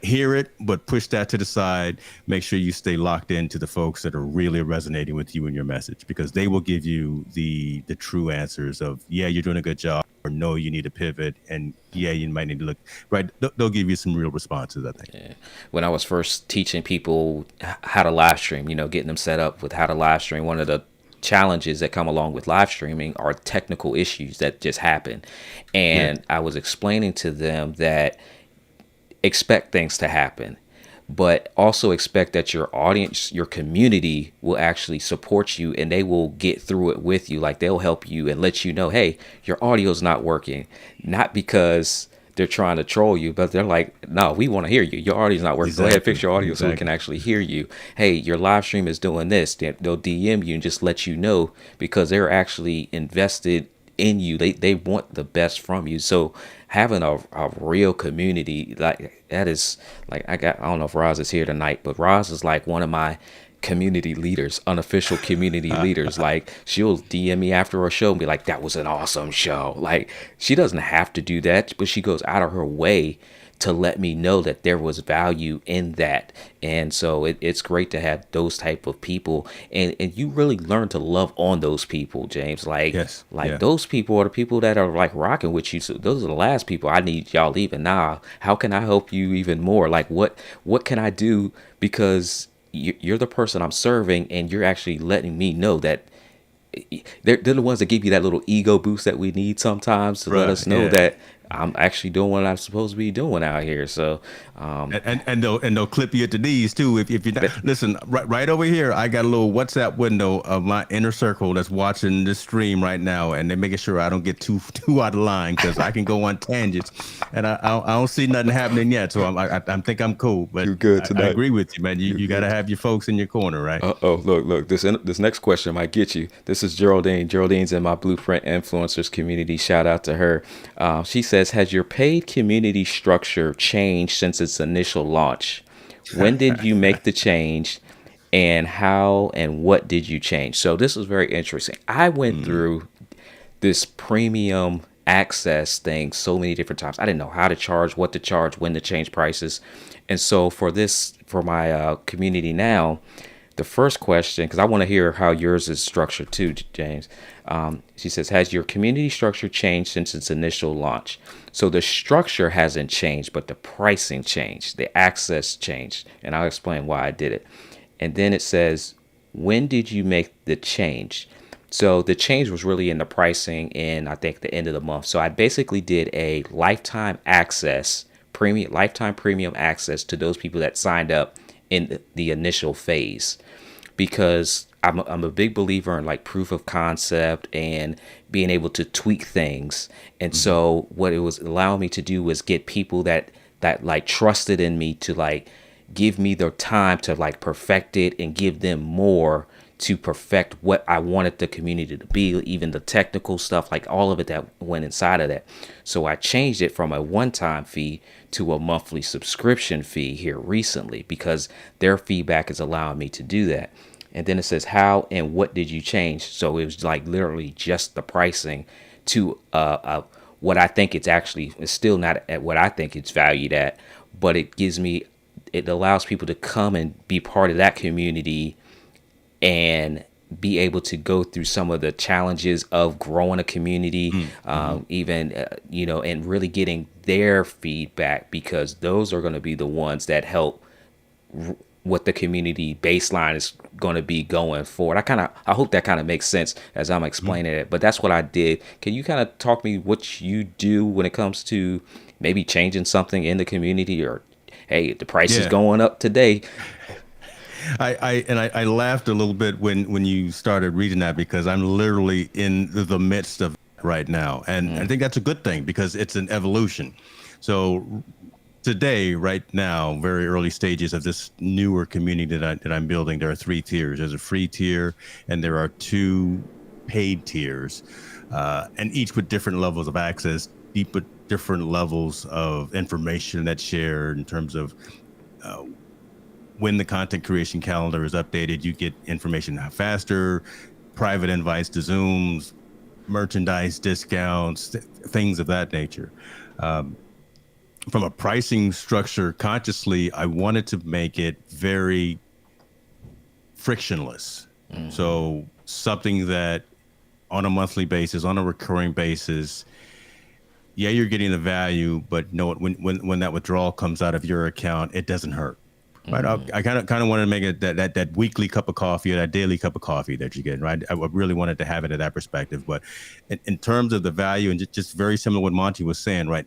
hear it, but push that to the side. Make sure you stay locked into the folks that are really resonating with you and your message, because they will give you the true answers of, yeah, you're doing a good job, or no, you need to pivot, and yeah, you might need to look right. They'll give you some real responses, I think. When I was first teaching people how to live stream, getting them set up with how to live stream, one of the challenges that come along with live streaming are technical issues that just happen. Yeah. And I was explaining to them that expect things to happen, but also expect that your audience, your community will actually support you and they will get through it with you. Like they'll help you and let you know, hey, your audio's not working. Not because they're trying to troll you, but they're like, no, we want to hear you. Your audio's not working. Go ahead, fix Exactly. your audio so we can Exactly. actually hear you. Hey, your live stream is doing this. They'll DM you and just let you know because they're actually invested in you. They want the best from you. So having a real community like that is like I don't know if Roz is here tonight, but Roz is like one of my community leaders, unofficial community leaders. Like she'll DM me after a show and be like, that was an awesome show. Like she doesn't have to do that, but she goes out of her way to let me know that there was value in that. And so it's great to have those type of people, and you really learn to love on those people, James. like Yes. like Yeah. those people are the people that are like rocking with you. So those are the last people I need y'all leaving. Now how can I help you even more? Like what can I do? Because you're the person I'm serving, and you're actually letting me know that they're the ones that give you that little ego boost that we need sometimes to let Right. us know Yeah. that I'm actually doing what I'm supposed to be doing out here. So, And they'll clip you at the knees too if you're not. but Listen, right over here, I got a little WhatsApp window of my inner circle that's watching this stream right now, and they're making sure I don't get too out of line because I can go on tangents, and I don't see nothing happening yet. So I think I'm cool, but you're good I tonight. agree with you, man. You You're you got to good. have your folks in your corner, right? Oh, look. This next question might get you. This is Geraldine. Geraldine's in my Blueprint Influencers community. Shout out to her. She says, "Has your paid community structure changed since its initial launch? When did you make the change, and how and what did you change?" So this is very interesting. I went Mm, through this premium access thing so many different times. I didn't know how to charge, what to charge, when to change prices. And so for my community now, the first question, because I want to hear how yours is structured too, James. She says, has your community structure changed since its initial launch? So the structure hasn't changed, but the pricing changed, the access changed. And I'll explain why I did it. And then it says, when did you make the change? So the change was really in the pricing in, I think, the end of the month. So I basically did a lifetime premium access to those people that signed up in the initial phase, because I'm a big believer in like proof of concept and being able to tweak things. And mhm. so what it was allowing me to do was get people that like trusted in me to like give me their time to like perfect it and give them more to perfect what I wanted the community to be, even the technical stuff, like all of it that went inside of that. So I changed it from a one-time fee to a monthly subscription fee here recently because their feedback is allowing me to do that. And then it says, how and what did you change? So it was like literally just the pricing to what I think it's still not at what I think it's valued at, but it allows people to come and be part of that community and be able to go through some of the challenges of growing a community, Mm, mhm. even and really getting their feedback, because those are going to be the ones that help what the community baseline is going to be going forward. I hope that kind of makes sense as I'm Mhm. explaining it, but that's what I did. Can you kind of talk me what you do when it comes to maybe changing something in the community, or hey, the price is Yeah. going up today? I laughed a little bit when you started reading that because I'm literally in the midst of it right now, and I Mm, think that's a good thing because it's an evolution. So today, right now, very early stages of this newer community that I'm building, there are three tiers. There's a free tier, and there are two paid tiers, and each with different levels of access, deep with different levels of information that's shared in terms of uh, when the content creation calendar is updated, you get information faster, private invites to Zooms, merchandise discounts, things of that nature. Um, from a pricing structure, consciously, I wanted to make it very frictionless. mhm, So something that on a monthly basis, on a recurring basis, yeah, you're getting the value, but no, when that withdrawal comes out of your account, it doesn't hurt. Right. mhm, I kind of wanted to make it that weekly cup of coffee or that daily cup of coffee that you get. Right. I really wanted to have it at that perspective. But in terms of the value and just very similar to what Monty was saying, right?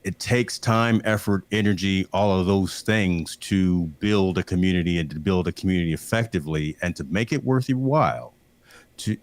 it takes time, effort, energy, all of those things to build a community and to build a community effectively and to make it worth your while.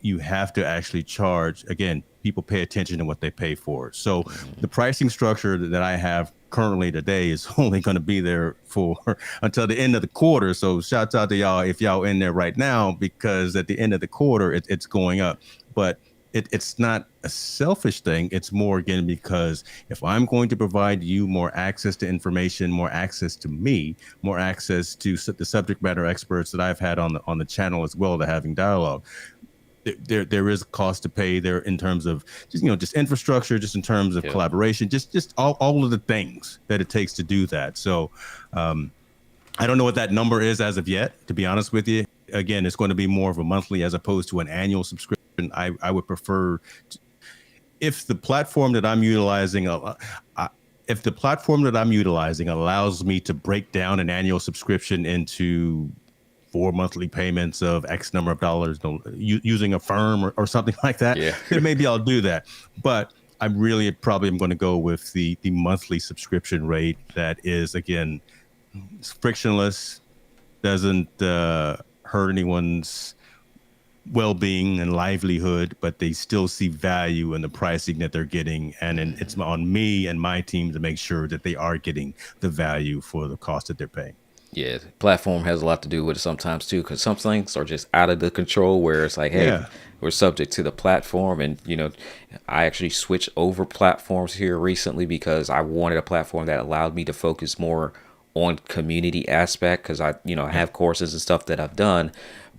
You have to actually charge. Again, people pay attention to what they pay for. So Mhm. the pricing structure that I have currently today is only going to be there for until the end of the quarter. So shouts out to y'all if y'all in there right now, because at the end of the quarter it's going up. But it's not a selfish thing. It's more, again, because if I'm going to provide you more access to information, more access to me, more access to the subject matter experts that I've had on the channel as well, to having dialogue, there is a cost to pay there in terms of just, just infrastructure, just in terms of Yeah. collaboration, just all of the things that it takes to do that. So I don't know what that number is as of yet, to be honest with you. Again, it's going to be more of a monthly as opposed to an annual subscription. I would prefer if the platform that I'm utilizing if the platform that I'm utilizing allows me to break down an annual subscription into 4 monthly payments of X number of dollars, using a firm or something like that, Yeah. then maybe I'll do that. But I'm really probably am going to go with the monthly subscription rate that is, again, frictionless, doesn't hurt anyone's well-being and livelihood, but they still see value in the pricing that they're getting, and it's on me and my team to make sure that they are getting the value for the cost that they're paying. Yeah, platform has a lot to do with it sometimes too, because some things are just out of the control. Where it's like, hey, Yeah. we're subject to the platform, and I actually switched over platforms here recently because I wanted a platform that allowed me to focus more on community aspect. Because I Yeah. have courses and stuff that I've done,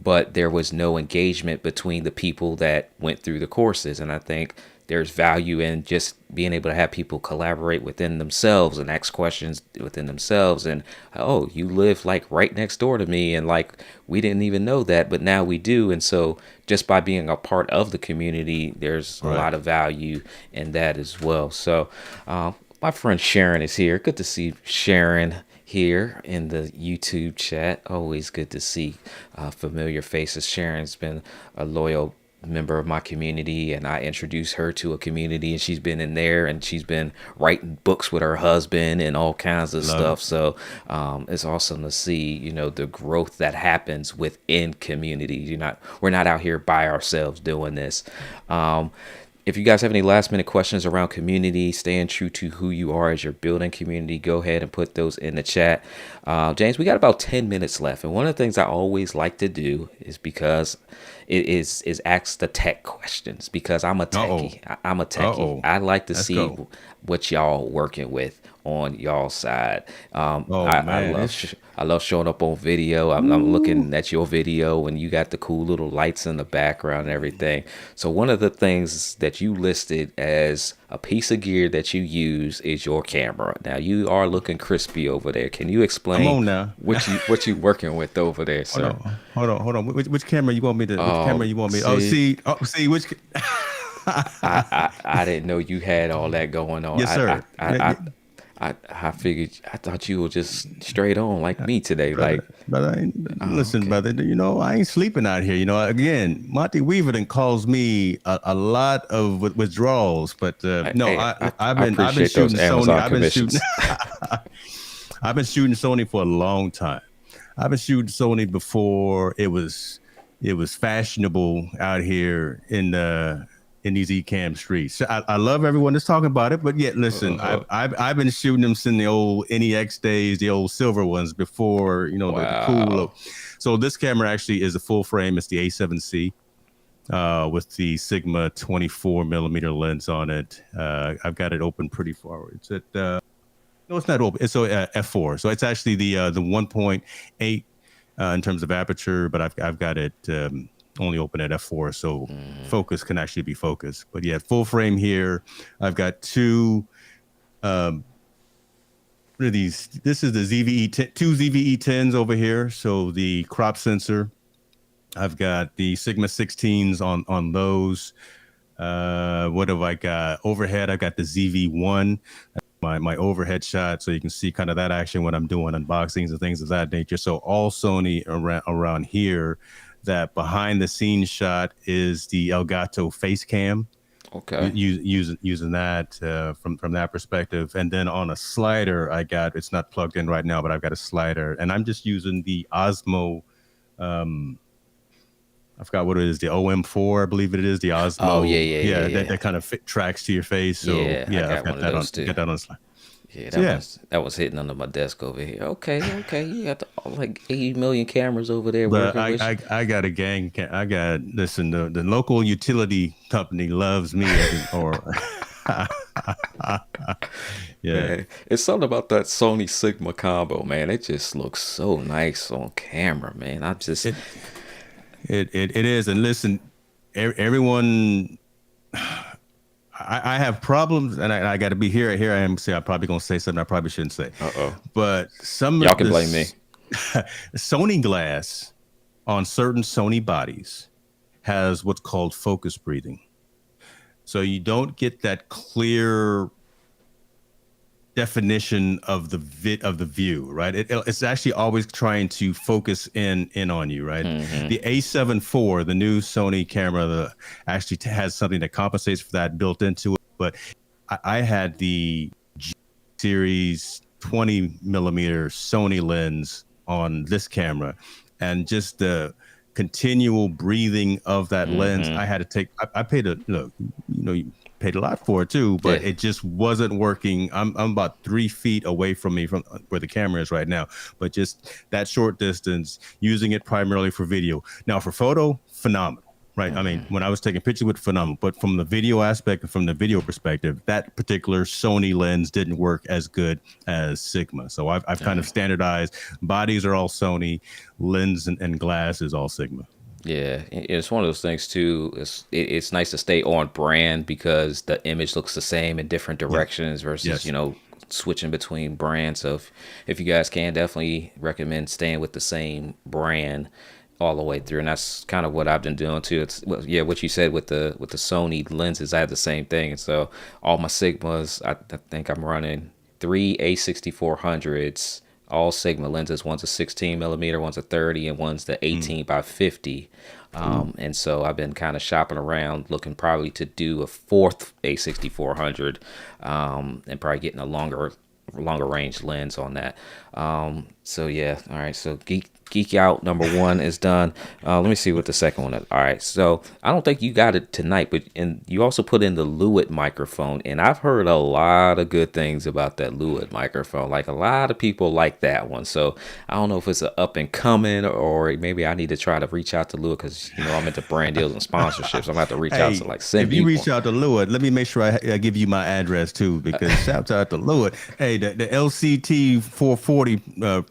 but there was no engagement between the people that went through the courses, and I think there's value in just being able to have people collaborate within themselves and ask questions within themselves. And oh, you live like right next door to me, and like we didn't even know that, but now we do. And so just by being a part of the community, there's a Right. lot of value in that as well. So my friend Sharon is here. Good to see Sharon here in the YouTube chat. Always good to see familiar faces. Sharon's been a loyal member of my community, and I introduced her to a community, and she's been in there, and she's been writing books with her husband and all kinds of Love it. stuff. So it's awesome to see the growth that happens within communities. We're not out here by ourselves doing this. If you guys have any last minute questions around community, staying true to who you are as you're building community, go ahead and put those in the chat. James, we got about 10 minutes left. And one of the things I always like to do is because is ask the tech questions, because I'm a Uh-oh. techie. I'm a techie. Uh-oh. I like to Let's see go. what y'all working with on y'all side. Oh I man, love it's I love showing up on video. I'm ooh. looking at your video, and you got the cool little lights in the background and everything. So one of the things that you listed as a piece of gear that you use is your camera. Now you are looking crispy over there. Can you Come explain on now. what you working with over there, Hold sir? on, hold on. Which camera you want me to? Which camera Oh, you want me? see, Oh, see which. I didn't know you had all that going on. Yes, I sir. I Yeah, I yeah, I figured, I thought you were just straight on like me today. brother, Like, brother. oh, Listen, okay. brother. I ain't sleeping out here. Again, Monty Weaver then calls me a lot of withdrawals, but no, Hey, I've been appreciate those shooting Sony. Amazon commissions. I've been shooting Sony for a long time. I've been shooting Sony before it was fashionable out here in these Ecam streets. So I love everyone that's talking about it, but yet listen, Uh, I've been shooting them since the old NEX days, the old silver ones before the cool look. wow. So this camera actually is a full frame. It's the A7C with the Sigma 24 millimeter lens on it. I've got it open pretty far. It's at no, it's not open. It's f4. So it's actually the 1.8 in terms of aperture, but I've got it only open at f4, so focus can actually be focused. But yeah, full frame here. I've got two. Um, what are these? This is the two ZVE10s over here. So the crop sensor. I've got the Sigma 16s on those. What have I got? Overhead, I've got the ZV1, my overhead shot, so you can see kind of that action when I'm doing unboxings and things of that nature. So all Sony around here. That behind the scenes shot is the Elgato face cam. Okay. Using that from that perspective, and then on a slider, it's not plugged in right now, but I've got a slider, and I'm just using the Osmo. Um, I forgot what it is, the OM4, I believe it is, the Oh yeah, Osmo. yeah, Yeah, yeah, that yeah. kind of tracks to your face. So Yeah, I yeah, I've got one got of that those too. on slide. Yeah, So yeah, that was hitting under my desk over here. Okay, okay. You got like 80 million cameras over there but working with you. I got a gang. I got listen. The local utility company loves me every or yeah. Man, it's something about that Sony Sigma combo, man. It just looks so nice on camera, man. I just, It it is. And listen, everyone. I have problems, and I got to be here. Here I am. Say I'm probably gonna say something I probably shouldn't say, uh-oh. but some Y'all of can blame this me. Sony glass on certain Sony bodies has what's called focus breathing. So you don't get that clear definition of the view, right? It's actually always trying to focus in on you, right? Mm-hmm. The A7 IV, the new Sony camera, actually has something that compensates for that built into it. But I had the G series 20 millimeter Sony lens on this camera, and just the continual breathing of that lens, Mm-hmm. I had to take. I paid a look, you paid a lot for it too, Yeah. but it just wasn't working. I'm about 3 feet away from me from where the camera is right now, but just that short distance, using it primarily for video. Now for photo, phenomenal. Right. I mean, when I was taking pictures with phenomenal, but from the video aspect and from the video perspective, that particular Sony lens didn't work as good as Sigma. So I've kind of Dang. standardized. Bodies are all Sony, lens and glass is all Sigma. Yeah, it's one of those things too. It's nice to stay on brand because the image looks the same in different Yes. directions versus Yes. switching between brands. So if you guys can, definitely recommend staying with the same brand all the way through, and that's kind of what I've been doing too. It's well, yeah, what you said with the Sony lenses, I have the same thing, and so all my Sigmas, I think I'm running three A6400s, all Sigma lenses. One's a 16 millimeter, one's a 30, and one's the Mm. 18 by 50. Ooh. And so I've been kind of shopping around, looking probably to do a fourth A6400, and probably getting a longer range lens on that. So yeah, all right. So geek out number one is done. Let me see what the second one is. All right. So I don't think you got it tonight, but and you also put in the Lewitt microphone, and I've heard a lot of good things about that Lewitt microphone. Like a lot of people like that one. So I don't know if it's a up and coming or maybe I need to try to reach out to Lewitt because I'm into brand deals and sponsorships. I'm gonna have to reach out to Hey, like send if you me reach one. out to Lewitt, let me make sure I give you my address too, because shout out to Lewitt. Hey, the LCT 440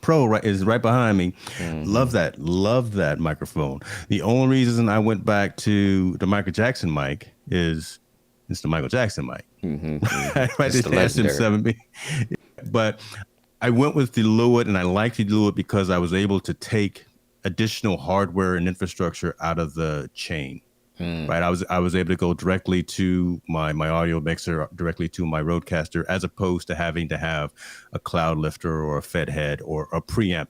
Pro is right behind me. Hmm. Love that microphone. The only reason I went back to the Michael Jackson mic is it's the Michael Jackson mic, Hmm. Hmm. right? It's It's the the legendary. SM7B. But I went with the Lewitt, and I liked the Lewitt because I was able to take additional hardware and infrastructure out of the chain. Mm. Right, I was able to go directly to my audio mixer, directly to my Rodecaster, as opposed to having to have a cloud lifter or a Fed head or a preamp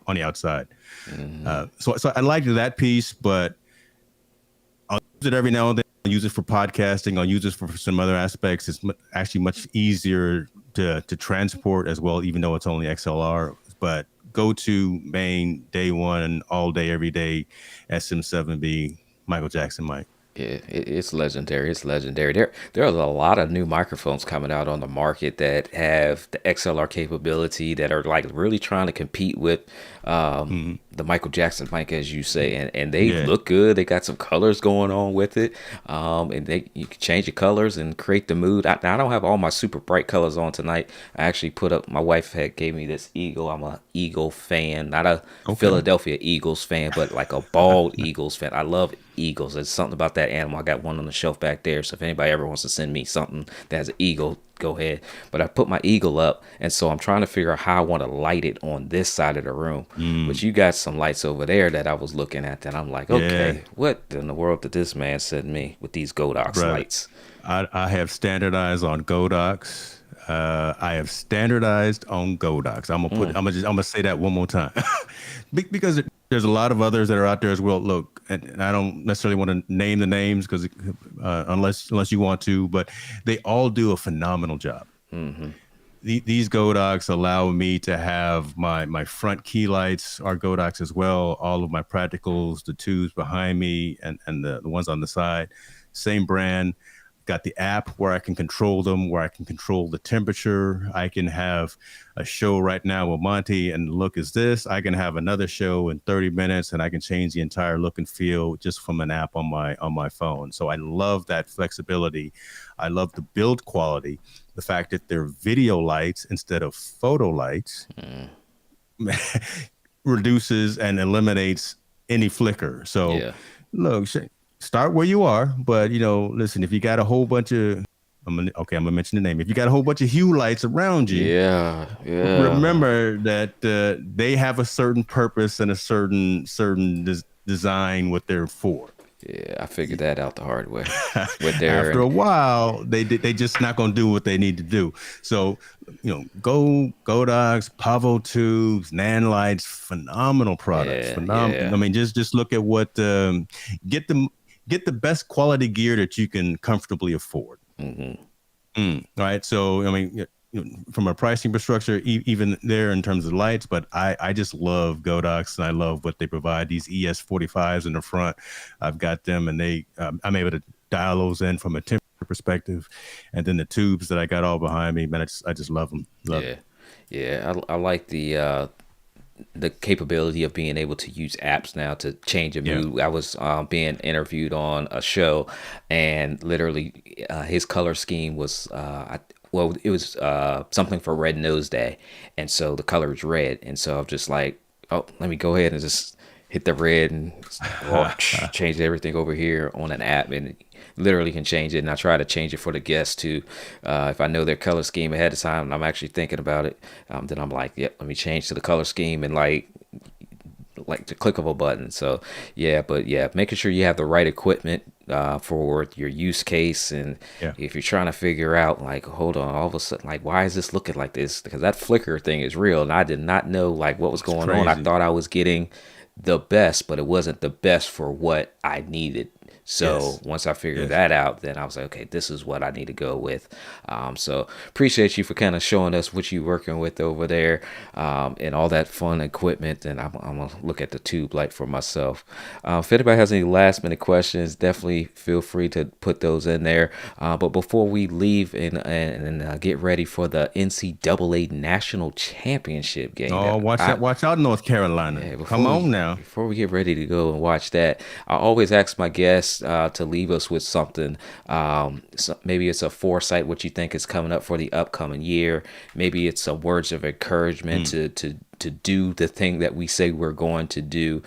on the outside. Hmm. So I liked that piece, but I'll use it every now and then. I'll use it for podcasting. I'll use it for some other aspects. It's actually much easier to transport as well, even though it's only XLR. But go to main day one, all day, every day, SM7B, Michael Jackson mic. Yeah, it's legendary. It's legendary. There's a lot of new microphones coming out on the market that have the XLR capability that are like really trying to compete with Mhm. the Michael Jackson mic, as you say, and they Yeah. look good. They got some colors going on with it, and you can change the colors and create the mood. I don't have all my super bright colors on tonight. I actually put up. My wife had gave me this eagle. I'm a Eagle fan, not a Okay. Philadelphia Eagles fan, but like a bald Eagles fan. I love eagles. There's something about that animal. I got one on the shelf back there. So if anybody ever wants to send me something that has an eagle, go ahead. But I put my eagle up, and so I'm trying to figure out how I want to light it on this side of the room. But Mm. you got some lights over there that I was looking at that I'm like, Yeah, okay, what in the world did this man send me with these Godox brother. lights? I have standardized on Godox. I have standardized on Godox. I'm gonna Mm. I'm gonna say that one more time, because There's a lot of others that are out there as well. Look, and I don't necessarily want to name the names because unless you want to, but they all do a phenomenal job. These Godox allow me to have my front key lights are Godox as well. All of my practicals, the tubes behind me, and the ones on the side, same brand. Got the app where I can control them, where I can control the temperature. I can have a show right now with Monty, and the look is this. I can have another show in 30 minutes, and I can change the entire look and feel just from an app on my phone. So I love that flexibility. I love the build quality, the fact that they're video lights instead of photo lights reduces and eliminates any flicker. So Yeah. look, start where you are, but listen, if you got a whole bunch of I'm gonna mention the name. If you got a whole bunch of hue lights around you, Yeah. Yeah. remember that they have a certain purpose and a certain design what they're for. Yeah. I figured that out the hard way with their After a while, they just not gonna do what they need to do. So, Godox, Pavo tubes, Nan lights, phenomenal products. yeah, Phenomenal. yeah. I mean, just look at what get the get the best quality gear that you can comfortably afford. Right. So, I mean, from a pricing perspective, even there in terms of lights, but I just love Godox and I love what they provide. These ES45s in the front, I've got them, and I'm able to dial those in from a temperature perspective, and then the tubes that I got all behind me, man, I just love them. Love Yeah. Yeah. I like the capability of being able to use apps now to change a Yeah. mood. I was being interviewed on a show, and literally his color scheme was well, it was something for Red Nose Day, and so the color is red, and so I'm just like, oh, let me go ahead and just hit the red and change everything over here on an app, and literally can change it. And I try to change it for the guests too. If I know their color scheme ahead of time and I'm actually thinking about it, then I'm like, yep, let me change to the color scheme and like the click of a button. So yeah, but yeah, making sure you have the right equipment for your use case. And Yeah. if you're trying to figure out like, hold on, all of a sudden, like, why is this looking like this? Because that flicker thing is real, and I did not know like what was It's going on. I crazy. thought I was getting the best, but it wasn't the best for what I needed. So Yes. once I figured Yes. that out, then I was like, okay, this is what I need to go with. So appreciate you for kind of showing us what you're working with over there, and all that fun equipment. And I'm gonna look at the tube light for myself. If anybody has any last minute questions, definitely feel free to put those in there. But before we leave and get ready for the NCAA National Championship game, Oh, that I watch out, North Carolina. yeah, Come on now. before we get ready to go and watch that, I always ask my guests to leave us with something. So maybe it's a foresight, what you think is coming up for the upcoming year. Maybe it's some words of encouragement to do the thing that we say we're going to do.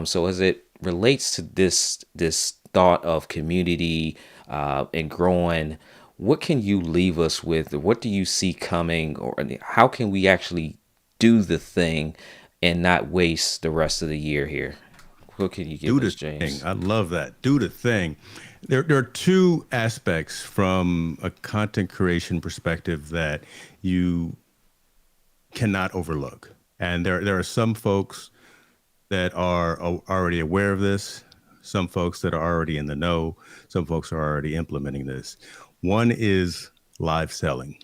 So as it relates to this thought of community and growing, what can you leave us with? What do you see coming, or how can we actually do the thing and not waste the rest of the year here? What can you give Do us, the thing. James? I love that. Do the thing. There are two aspects from a content creation perspective that you cannot overlook. And there are some folks that are already aware of this, some folks that are already in the know, some folks are already implementing this. One is live selling.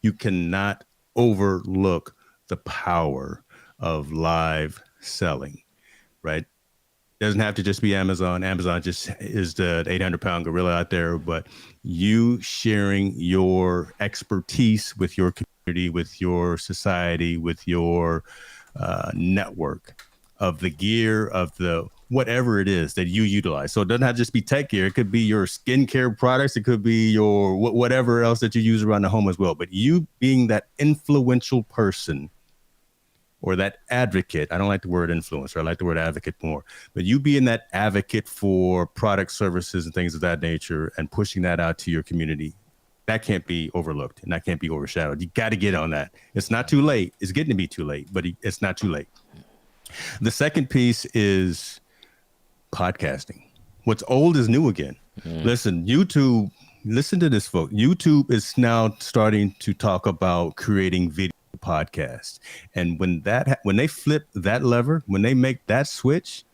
You cannot overlook the power of live selling, right? Doesn't have to just be Amazon. Amazon just is the 800-pound gorilla out there, but you sharing your expertise with your community, with your society, with your network of the gear, of the whatever it is that you utilize. So it doesn't have to just be tech gear. It could be your skincare products. It could be your whatever else that you use around the home as well. But you being that influential person or that advocate. I don't like the word influencer. I like the word advocate more. But you being that advocate for product, services, and things of that nature and pushing that out to your community, that can't be overlooked and that can't be overshadowed. You got to get on that. It's not too late. It's getting to be too late, but it's not too late. The second piece is podcasting. What's old is new again. Listen, listen to this, folks. YouTube is now starting to talk about creating video podcast. And when they flip that lever, when they make that switch,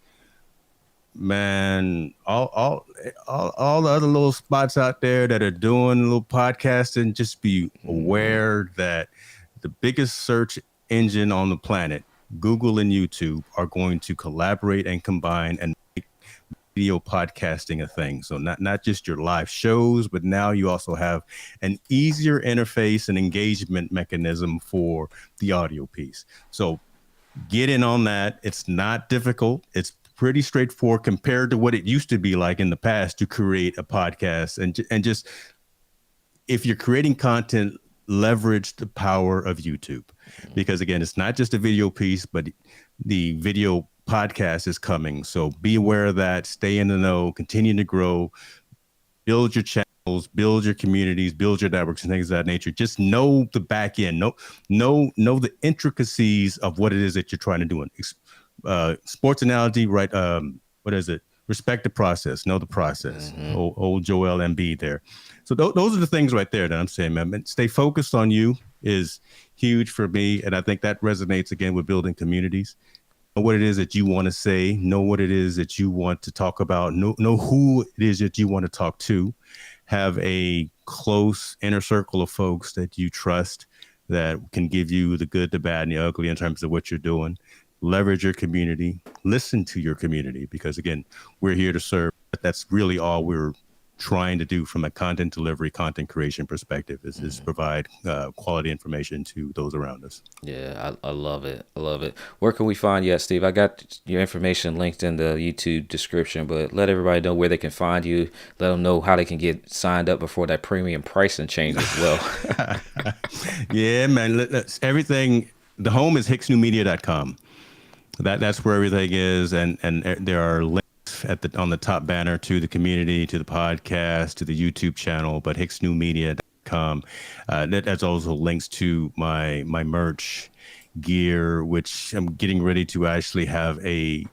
man, all the other little spots out there that are doing a little podcasting, just be aware that the biggest search engine on the planet, Google and YouTube, are going to collaborate and combine and make video podcasting a thing. So not just your live shows, but now you also have an easier interface and engagement mechanism for the audio piece. So get in on that. It's not difficult. It's pretty straightforward compared to what it used to be like in the past to create a podcast. And just, if you're creating content, leverage the power of YouTube, because again, it's not just a video piece, but the video podcast is coming. So be aware of that, stay in the know, continue to grow, build your channels, build your communities, build your networks and things of that nature. Just know the back end, know the intricacies of what it is that you're trying to do. Sports analogy, right? What is it? Respect the process, know the process. Old Joel Embiid there. So those are the things right there that I'm saying, man. Stay focused on you is huge for me. And I think that resonates again with building communities. Know what it is that you want to say, know what it is that you want to talk about, know who it is that you want to talk to, have a close inner circle of folks that you trust that can give you the good, the bad, and the ugly in terms of what you're doing. Leverage your community, listen to your community, because again, we're here to serve. That's really all we're trying to do from a content delivery, content creation perspective is provide quality information to those around us. Yeah, I love it. I love it. Where can we find you at, Steve? I got your information linked in the YouTube description, but let everybody know where they can find you. Let them know how they can get signed up before that premium pricing change as well. Yeah, man. Everything. The home is hicksnewmedia.com. That's where everything is, and there are links on the top banner to the community, to the podcast, to the YouTube channel. But hicksnewmedia.com. That's also links to my merch gear, which I'm getting ready to actually have a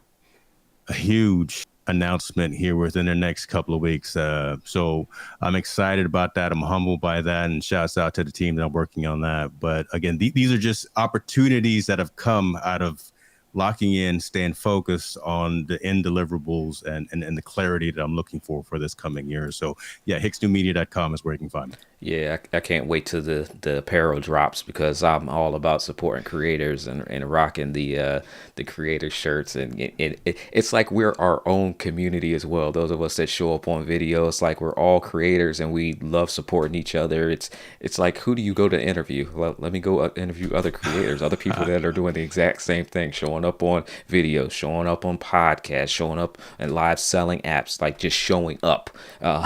huge announcement here within the next couple of weeks. So I'm excited about that. I'm humbled by that, and shouts out to the team that I'm working on that. But again, these are just opportunities that have come out of locking in, staying focused on the end deliverables and the clarity that I'm looking for this coming year. So yeah, hicksnewmedia.com is where you can find me. Yeah, I can't wait till the apparel drops, because I'm all about supporting creators and rocking the creator shirts, and it's like we're our own community as well. Those of us that show up on video, it's like we're all creators and we love supporting each other. It's like, who do you go to interview? Well, let me go interview other creators, other people that are doing the exact same thing, showing up on videos, showing up on podcasts, showing up in live selling apps, like just showing up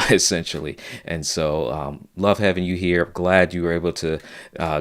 essentially. And so love having you here. I'm glad you were able to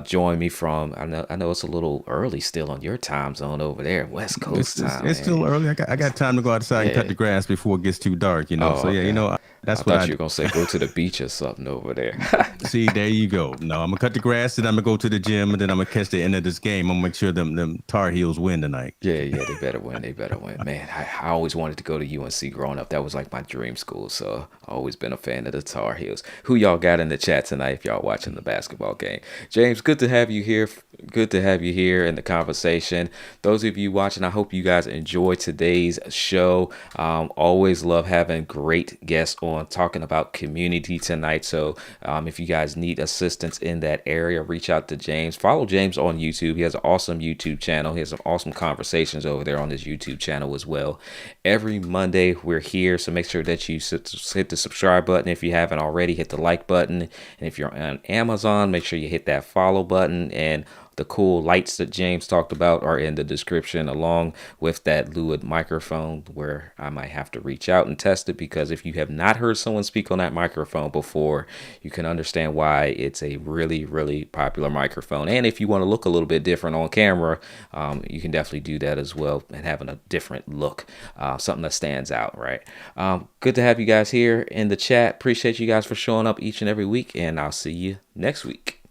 join me from, I know it's a little early still on your time zone over there, West Coast time. It's still early. I got time to go outside and cut the grass before it gets too dark, So yeah, okay. that's I what thought you were gonna say go to the beach or something over there. See, there you go. No, I'm gonna cut the grass, and I'm gonna go to the gym, and then I'm gonna catch the end of this game. I'm gonna make sure them Tar Heels win tonight. Yeah, they better win. They better win. Man, I always wanted to go to UNC growing up. That was like my dream school. So I've always been a fan of the Tar Heels. Who y'all got in the chat tonight if y'all watching the basketball game? James, good to have you here. Good to have you here in the conversation. Those of you watching, I hope you guys enjoyed today's show. Always love having great guests on talking about community tonight. So if you guys need assistance in that area, reach out to James. Follow James on YouTube. He has an awesome YouTube channel. He has some awesome conversations over there on his YouTube channel as well. Every Monday we're here, so make sure that you hit the subscribe button if you haven't already. Hit the like button, and if you're on Amazon, make sure you hit that follow button. And the cool lights that James talked about are in the description, along with that Lewitt microphone, where I might have to reach out and test it, because if you have not heard someone speak on that microphone before, you can understand why it's a really, really popular microphone. And if you want to look a little bit different on camera, you can definitely do that as well, and having a different look, something that stands out, right? Good to have you guys here in the chat. Appreciate you guys for showing up each and every week, and I'll see you next week.